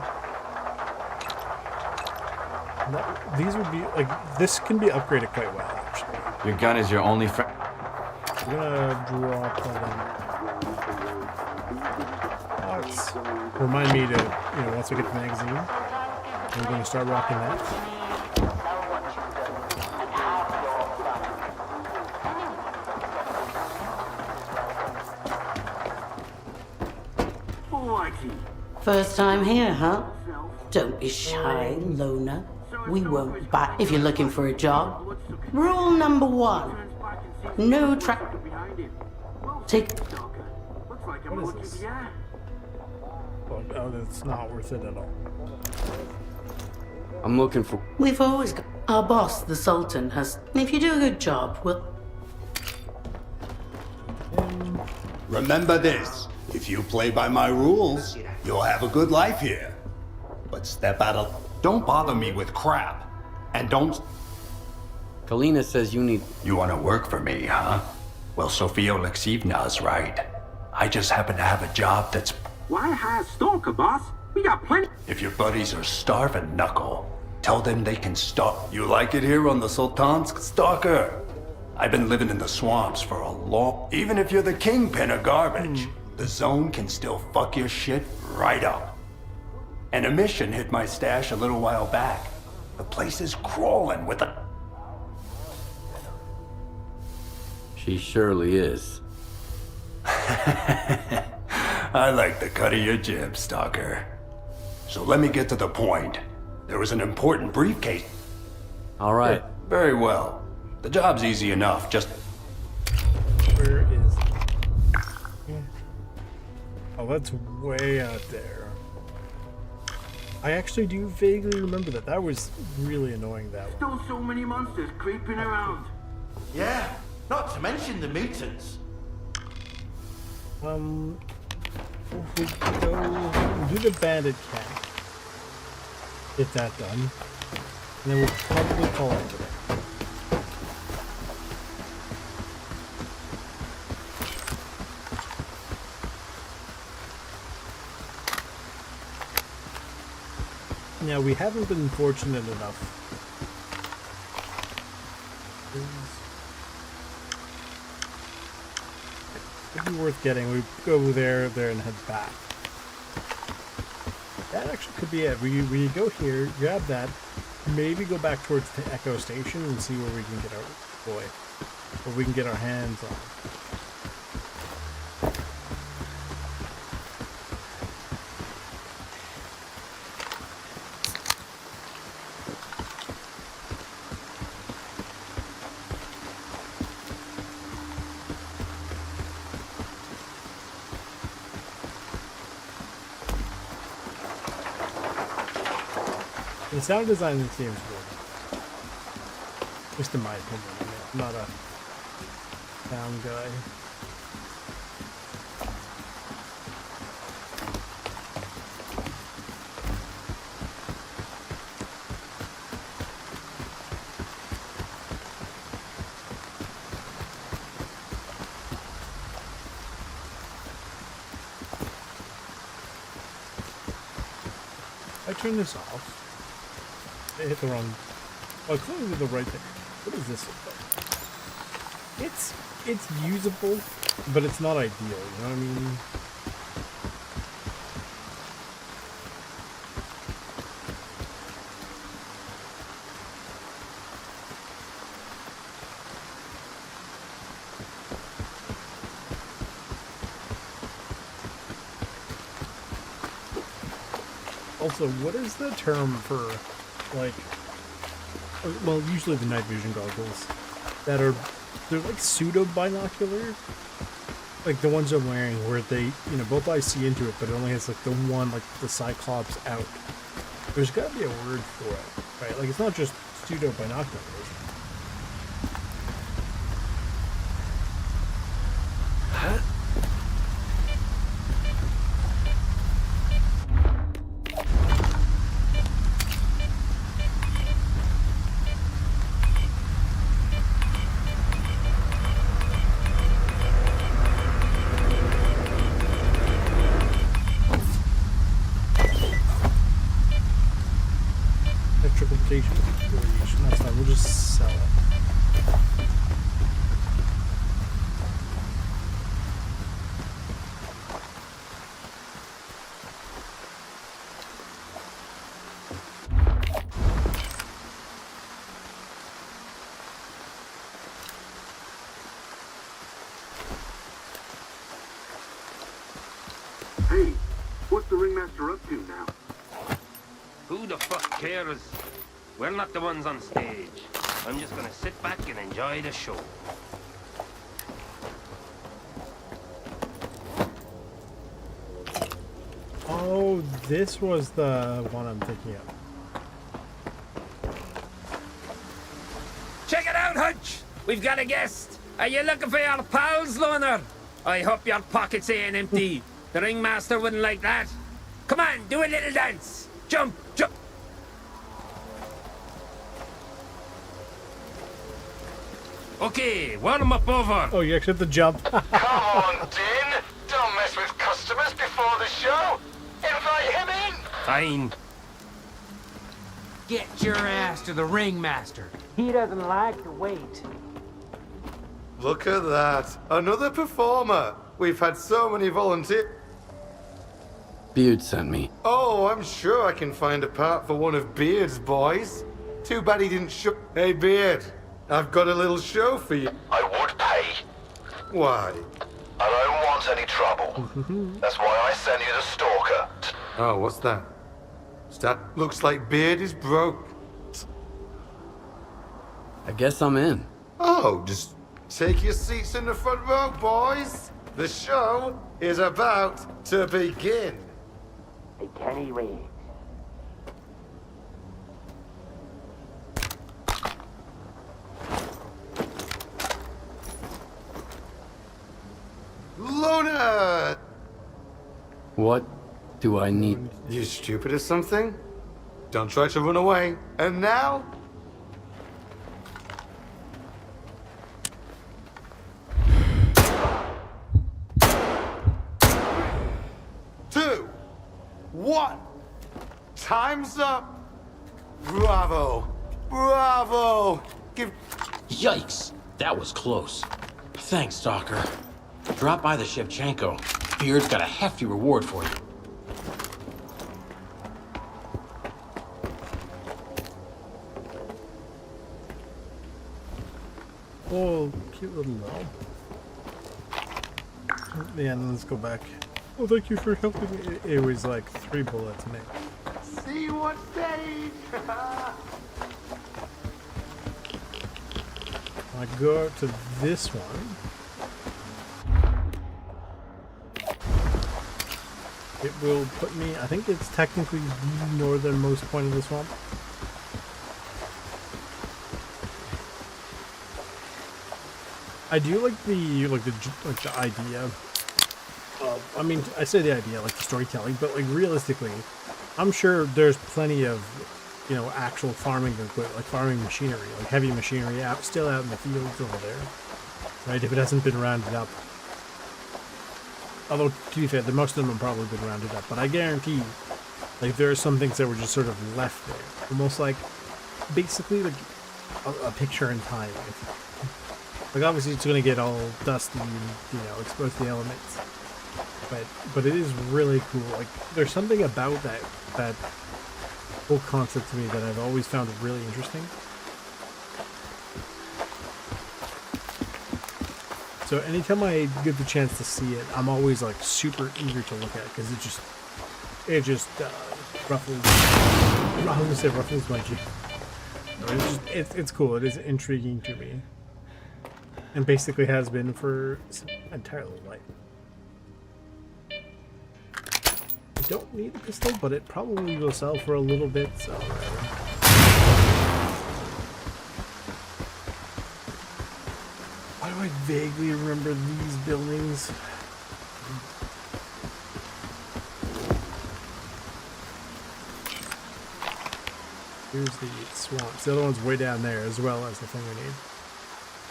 These would be, like, this can be upgraded quite well, actually. Your gun is your only friend. I'm gonna drop that in. Remind me to, once we get the magazine, we're gonna start rocking that. First time here, huh? Don't be shy, loner. We won't bite if you're looking for a job. Rule number 1. No Take. Looks like I'm What is lucky this? to get. Oh, that's not worth it at all. I'm looking for. We've always got. Our boss, the Sultan, has. If you do a good job, we'll. Remember this. If you play by my rules, you'll have a good life here. But step out of... Don't bother me with crap. And don't... Kalina says you need... You want to work for me, huh? Well, Sofia Oleksievna's right. I just happen to have a job that's... Why hire Stalker, boss? We got plenty. If your buddies are starving, Knuckle, tell them they can stop. You like it here on the Sultansk, Stalker? I've been living in the swamps for a long... Even if you're the kingpin of garbage, the zone can still fuck your shit right up. An emission hit my stash a little while back. The place is crawling with a... She surely is. I like the cut of your jib, Stalker. So let me get to the point. There was an important briefcase. All right. Yeah, very well. The job's easy enough, just... Where is... Oh, that's way out there. I actually do vaguely remember that. That was really annoying, that one. Still so many monsters creeping around. Yeah, not to mention the mutants. If we go do the bandit camp, get that done, and then we'll probably call it over there. Now, we haven't been fortunate enough. It'd be worth getting. We go there, and head back. That actually could be it. We go here, grab that, maybe go back towards the Echo Station and see where we can get our boy, where we can get our hands on. The sound design in this game is good. Just in my opinion. I mean, I'm not a sound guy. I turn this off. I hit the wrong... Oh, clearly the right thing. What is this? It's usable, but it's not ideal, you know what I mean? Also, what is the term for, like, well, usually the night vision goggles that are, they're like pseudo-binocular? Like the ones I'm wearing where they, you know, both eyes see into it, but it only has like the one, like the Cyclops out. There's gotta be a word for it, right? Like it's not just pseudo-binoculars. That's fine, we'll just sell it. Hey, what's the ringmaster up to now? Who the fuck cares? We're not the ones on stage. I'm just gonna sit back and enjoy the show. Oh, this was the one I'm thinking of. Check it out, Hutch! We've got a guest. Are you looking for your pals, Loner? I hope your pockets ain't empty. The ringmaster wouldn't like that. Come on, do a little dance. Jump, jump. Okay, warm up over. Oh, you actually have to jump. Come on, Din. Don't mess with customers before the show. Invite him in. Fine. Get your ass to the ringmaster. He doesn't like to wait. Look at that. Another performer. We've had so many volunteers. Beard sent me. Oh, I'm sure I can find a part for one of Beard's boys. Too bad he didn't show. Hey, Beard. I've got a little show for you. I would pay. Why? I don't want any trouble. That's why I sent you the stalker. Oh, what's that? That looks like Beard is broke. I guess I'm in. Oh, just take your seats in the front row, boys. The show is about to begin. Hey, Kenny Ray. Luna! What do I need? You stupid or something? Don't try to run away. And now? Two, one. Time's up. Bravo. Bravo. Give. Yikes! That was close. Thanks, Stalker. Drop by the Shevchenko. Beard's got a hefty reward for you. Oh, cute little knob. Yeah, and let's go back. Oh, thank you for helping me. It was like 3 bullets, Nick. See what stage? I go to this one. It will put me, I think it's technically the northernmost point of the swamp. I do like the idea of, I mean, I say the idea, like the storytelling, but like realistically, I'm sure there's plenty of, you know, actual farming equipment, like farming machinery, like heavy machinery still out in the fields over there, right? If it hasn't been rounded up. Although, to be fair, most of them have probably been rounded up, but I guarantee, like, there are some things that were just sort of left there. Almost like, basically, like, a picture in time. Like, obviously, it's going to get all dusty and, you know, exposed to the elements. But it is really cool. Like, there's something about that whole concept to me that I've always found really interesting. So anytime I get the chance to see it, I'm always like super eager to look at it because it just ruffles my juice. It's cool. It is intriguing to me, and basically has been for my entire life. I don't need a pistol, but it probably will sell for a little bit. So whatever. Why do I vaguely remember these buildings? Here's the swamps. The other one's way down there as well as the thing we need.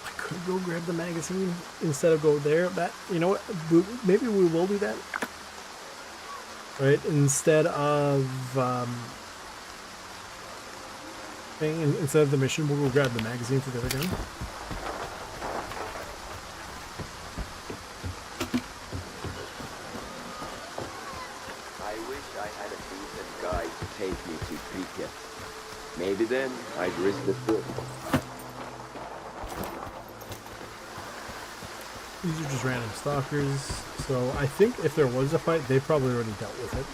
I could go grab the magazine instead of go there. That, you know what? Maybe we will do that. Right? Instead of instead of the mission, we'll go grab the magazine for the other gun. Take me to Pripyat. Maybe then I'd risk the trip. These are just random stalkers, so I think if there was a fight, they probably already dealt with it.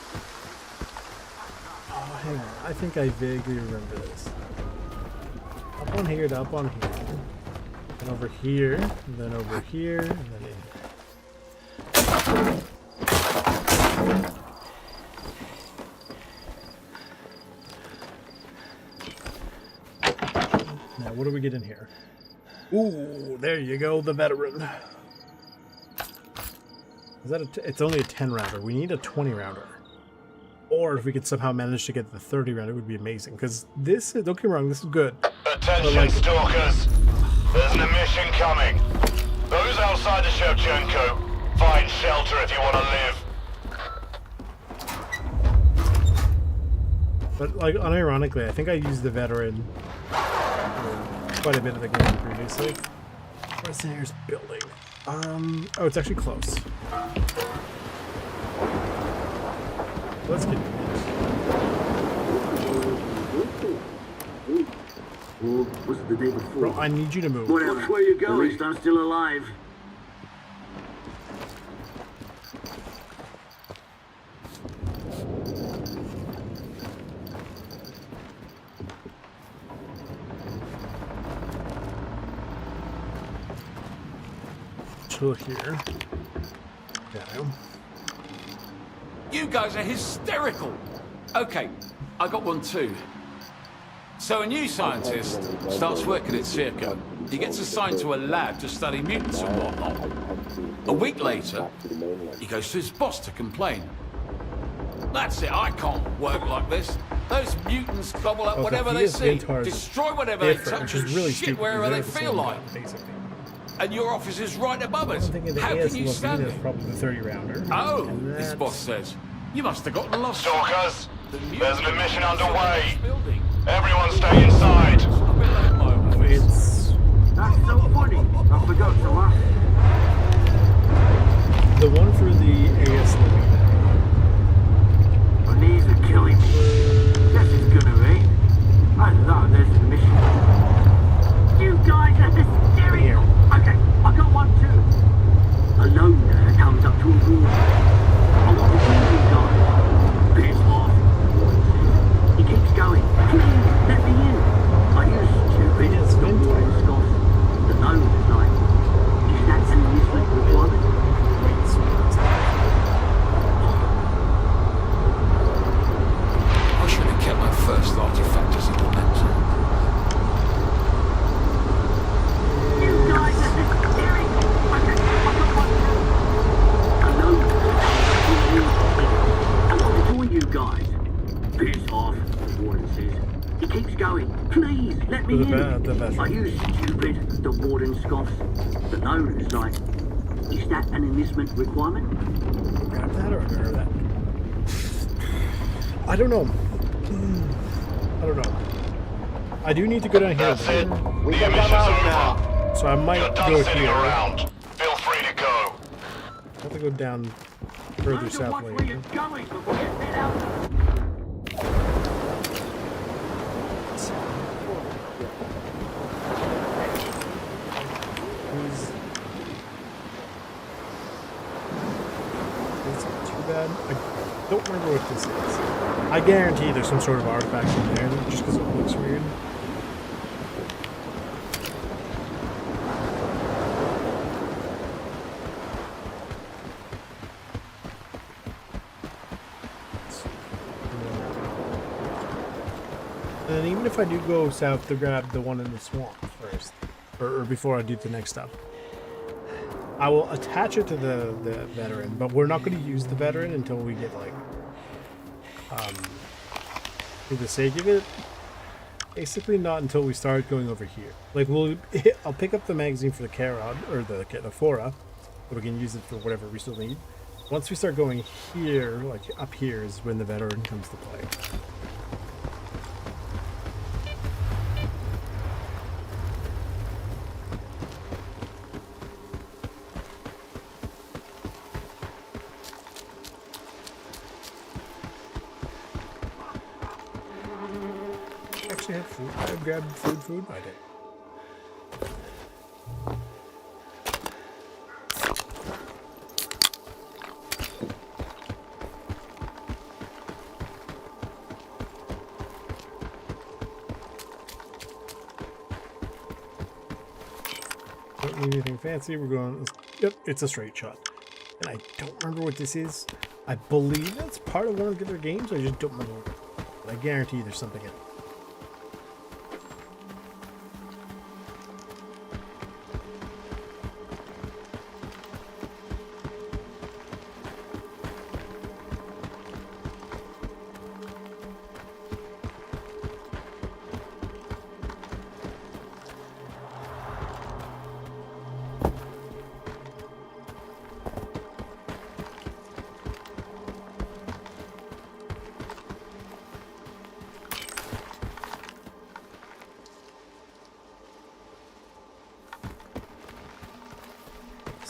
Oh, hang on. I think I vaguely remember this. Up on here to up on here. And over here, and then over here, and then in. what do we get in here? Ooh, there you go, the veteran. Is that it's only a 10 rounder. We need a 20 rounder. Or if we could somehow manage to get the 30 rounder, it would be amazing. Because this, don't get me wrong, this is good. Attention, stalkers. There's an emission coming. Those outside the Shevchenko, find shelter if you want to live. But, like, unironically, I think I used the veteran quite a bit of the game previously. Where's the nearest building? Oh, it's actually close. Let's get Or was it the day before? Bro, I need you to move. Whatever. Where you going? At least I'm still alive. Chill here. Yeah. You guys are hysterical. Okay, I got one too. So a new scientist starts working at Circo. He gets assigned to a lab to study mutants and whatnot. A week later, he goes to his boss to complain. That's it, I can't work like this. Those mutants gobble up whatever they see, destroy whatever they touch, and really shit wherever they feel like. And your office is right above us. How can you stand it? Probably the 30 rounder. Oh, his boss says. You must have gotten lost. Stalkers, there's an mission underway. Everyone stay inside. It's... That's so funny. I forgot to laugh. The one for the AS Levine. My knees are killing me. Guess it's gonna rain. I thought there's a mission. You guys are hysterical. Okay, I got one too. A loner comes up to a wall. I want to see you guys. Piss off. He keeps going. Please, let me in. Are you stupid? The warden scoffs. The loner's like, is that an amusement requirement? I should have kept my first artifact as a memento. You guys are hysterical. Okay, I got one too. A loner. I want to join you guys. Piss off, the warden says. He keeps going. Please, let me in. Are you stupid? The warden scoffs. The loner's like, is that an enlistment requirement? Grab that or grab that? I don't know. I don't know. I do need to go down here. That's it. The emission's over. So I might go You're done sitting here. around. Feel free to go. I have to go down further south later. Going before you head out. It's not too bad. I don't remember what this is. I guarantee there's some sort of artifact in there just because it looks weird. And even if I do go south to grab the one in the swamp first, or before I do the next step, I will attach it to the veteran, but we're not going to use the veteran until we get, like, for the sake of it, basically not until we start going over here. Like, I'll pick up the magazine for the Carod, or the Phora, so we can use it for whatever we still need. Once we start going here, like up here, is when the veteran comes to play. Actually had food. I grabbed food. I did. Don't need anything fancy. We're going. Yep, it's a straight shot. And I don't remember what this is. I believe that's part of one of their games. I just don't remember. But I guarantee there's something in it.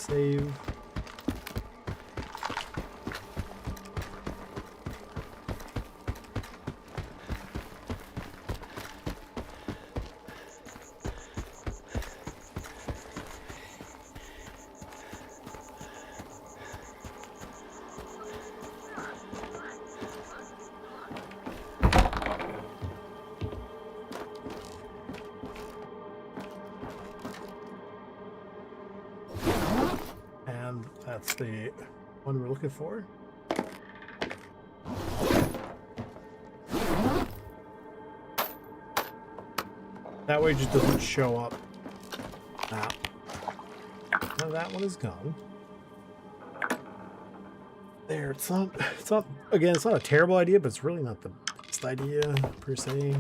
Save. And that's the one we're looking for. That way it just doesn't show up. Now that one is gone. There, it's not, again, it's not a terrible idea, but it's really not the best idea, per se.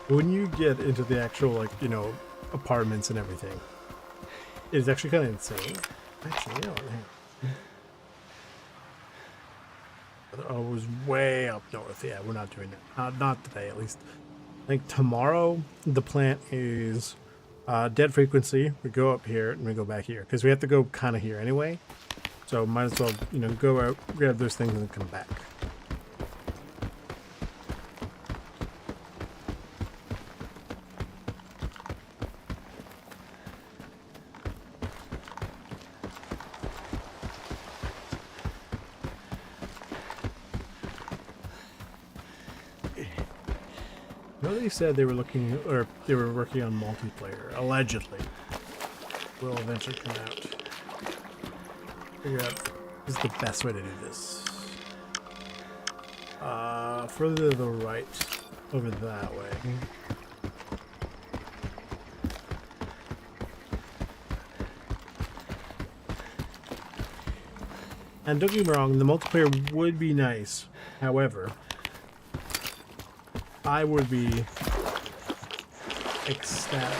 When you get into the actual, like, you know, apartments and everything, it's actually kind of insane. Actually, you know, oh, it was way up north. Yeah, we're not doing that. Not today, at least. I think tomorrow the plan is dead frequency. We go up here and we go back here because we have to go kind of here anyway. So might as well, you know, go out, grab those things, and then come back. They said they were looking, or they were working on multiplayer, allegedly. Will eventually come out. Figure out this is the best way to do this. Further to the right, over that way. And don't get me wrong, the multiplayer would be nice. However, I would be ecstatic.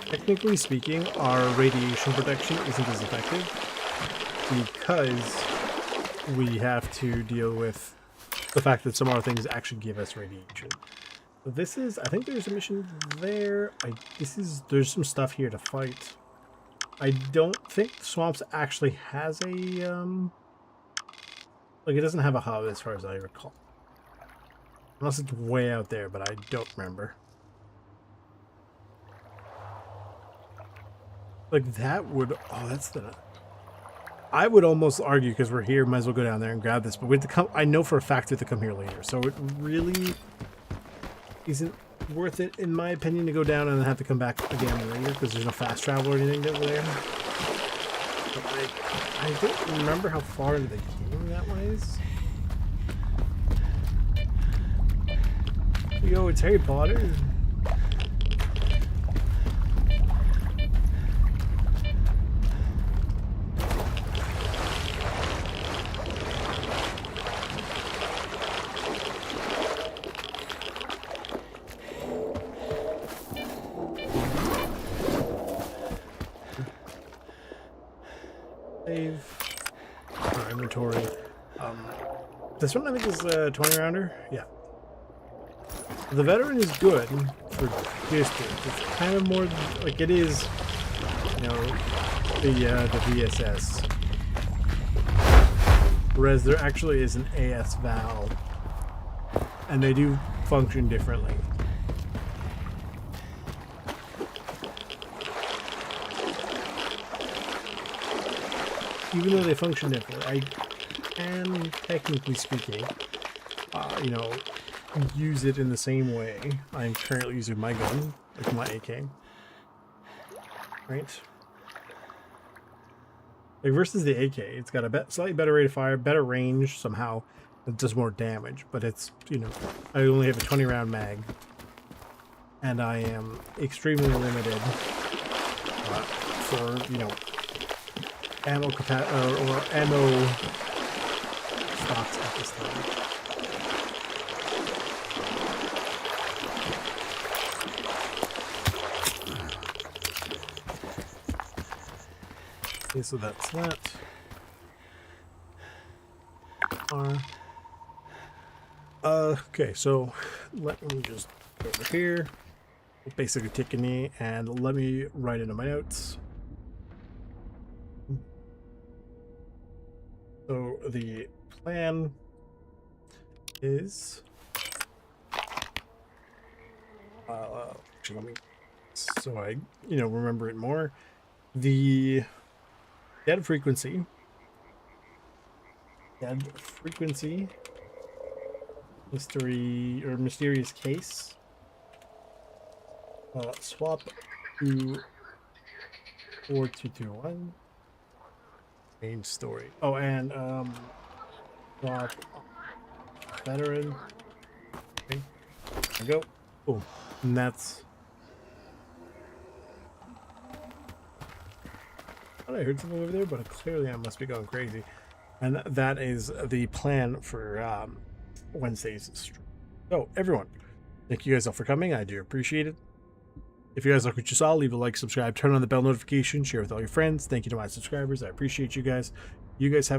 Technically speaking, our radiation protection isn't as effective because we have to deal with the fact that some other things actually give us radiation. This is, I think there's a mission there. There's some stuff here to fight. I don't think the Swamps actually has a, like, it doesn't have a hub as far as I recall. Unless it's way out there, but I don't remember. Like, that would, oh, that's the, I would almost argue, because we're here, might as well go down there and grab this, but we have to come, I know for a fact we have to come here later, so it really isn't worth it, in my opinion, to go down and then have to come back again later because there's no fast travel or anything over there. But I don't remember how far into the game that was. Yo, it's Harry Potter. Our inventory. This one I think is a 20 rounder. Yeah. The veteran is good for distance. It's kind of more like it is, you know, the VSS. Whereas there actually is an AS valve, and they do function differently. Even though they function differently, I can, technically speaking, you know, use it in the same way I'm currently using my gun, like my AK. Right? Like versus the AK, it's got a slightly better rate of fire, better range somehow. It does more damage, but it's, you know, I only have a 20 round mag. And I am extremely limited for, you know, ammo or ammo stocks at this time. Okay, so that's that. Okay, so let me just go over here. Basically take a knee and let me write into my notes. So the plan is actually, let me, so I, you know, remember it more. The dead frequency, mystery or mysterious case, swap to 4221 main story. Oh, and swap veteran. Okay, there we go. Boom, and that's. I thought I heard something over there, but clearly I must be going crazy. And that is the plan for Wednesday's stream. So, everyone, thank you guys all for coming. I do appreciate it. If you guys like what you saw, leave a like, subscribe, turn on the bell notification, share with all your friends. Thank you to my subscribers. I appreciate you guys. You guys have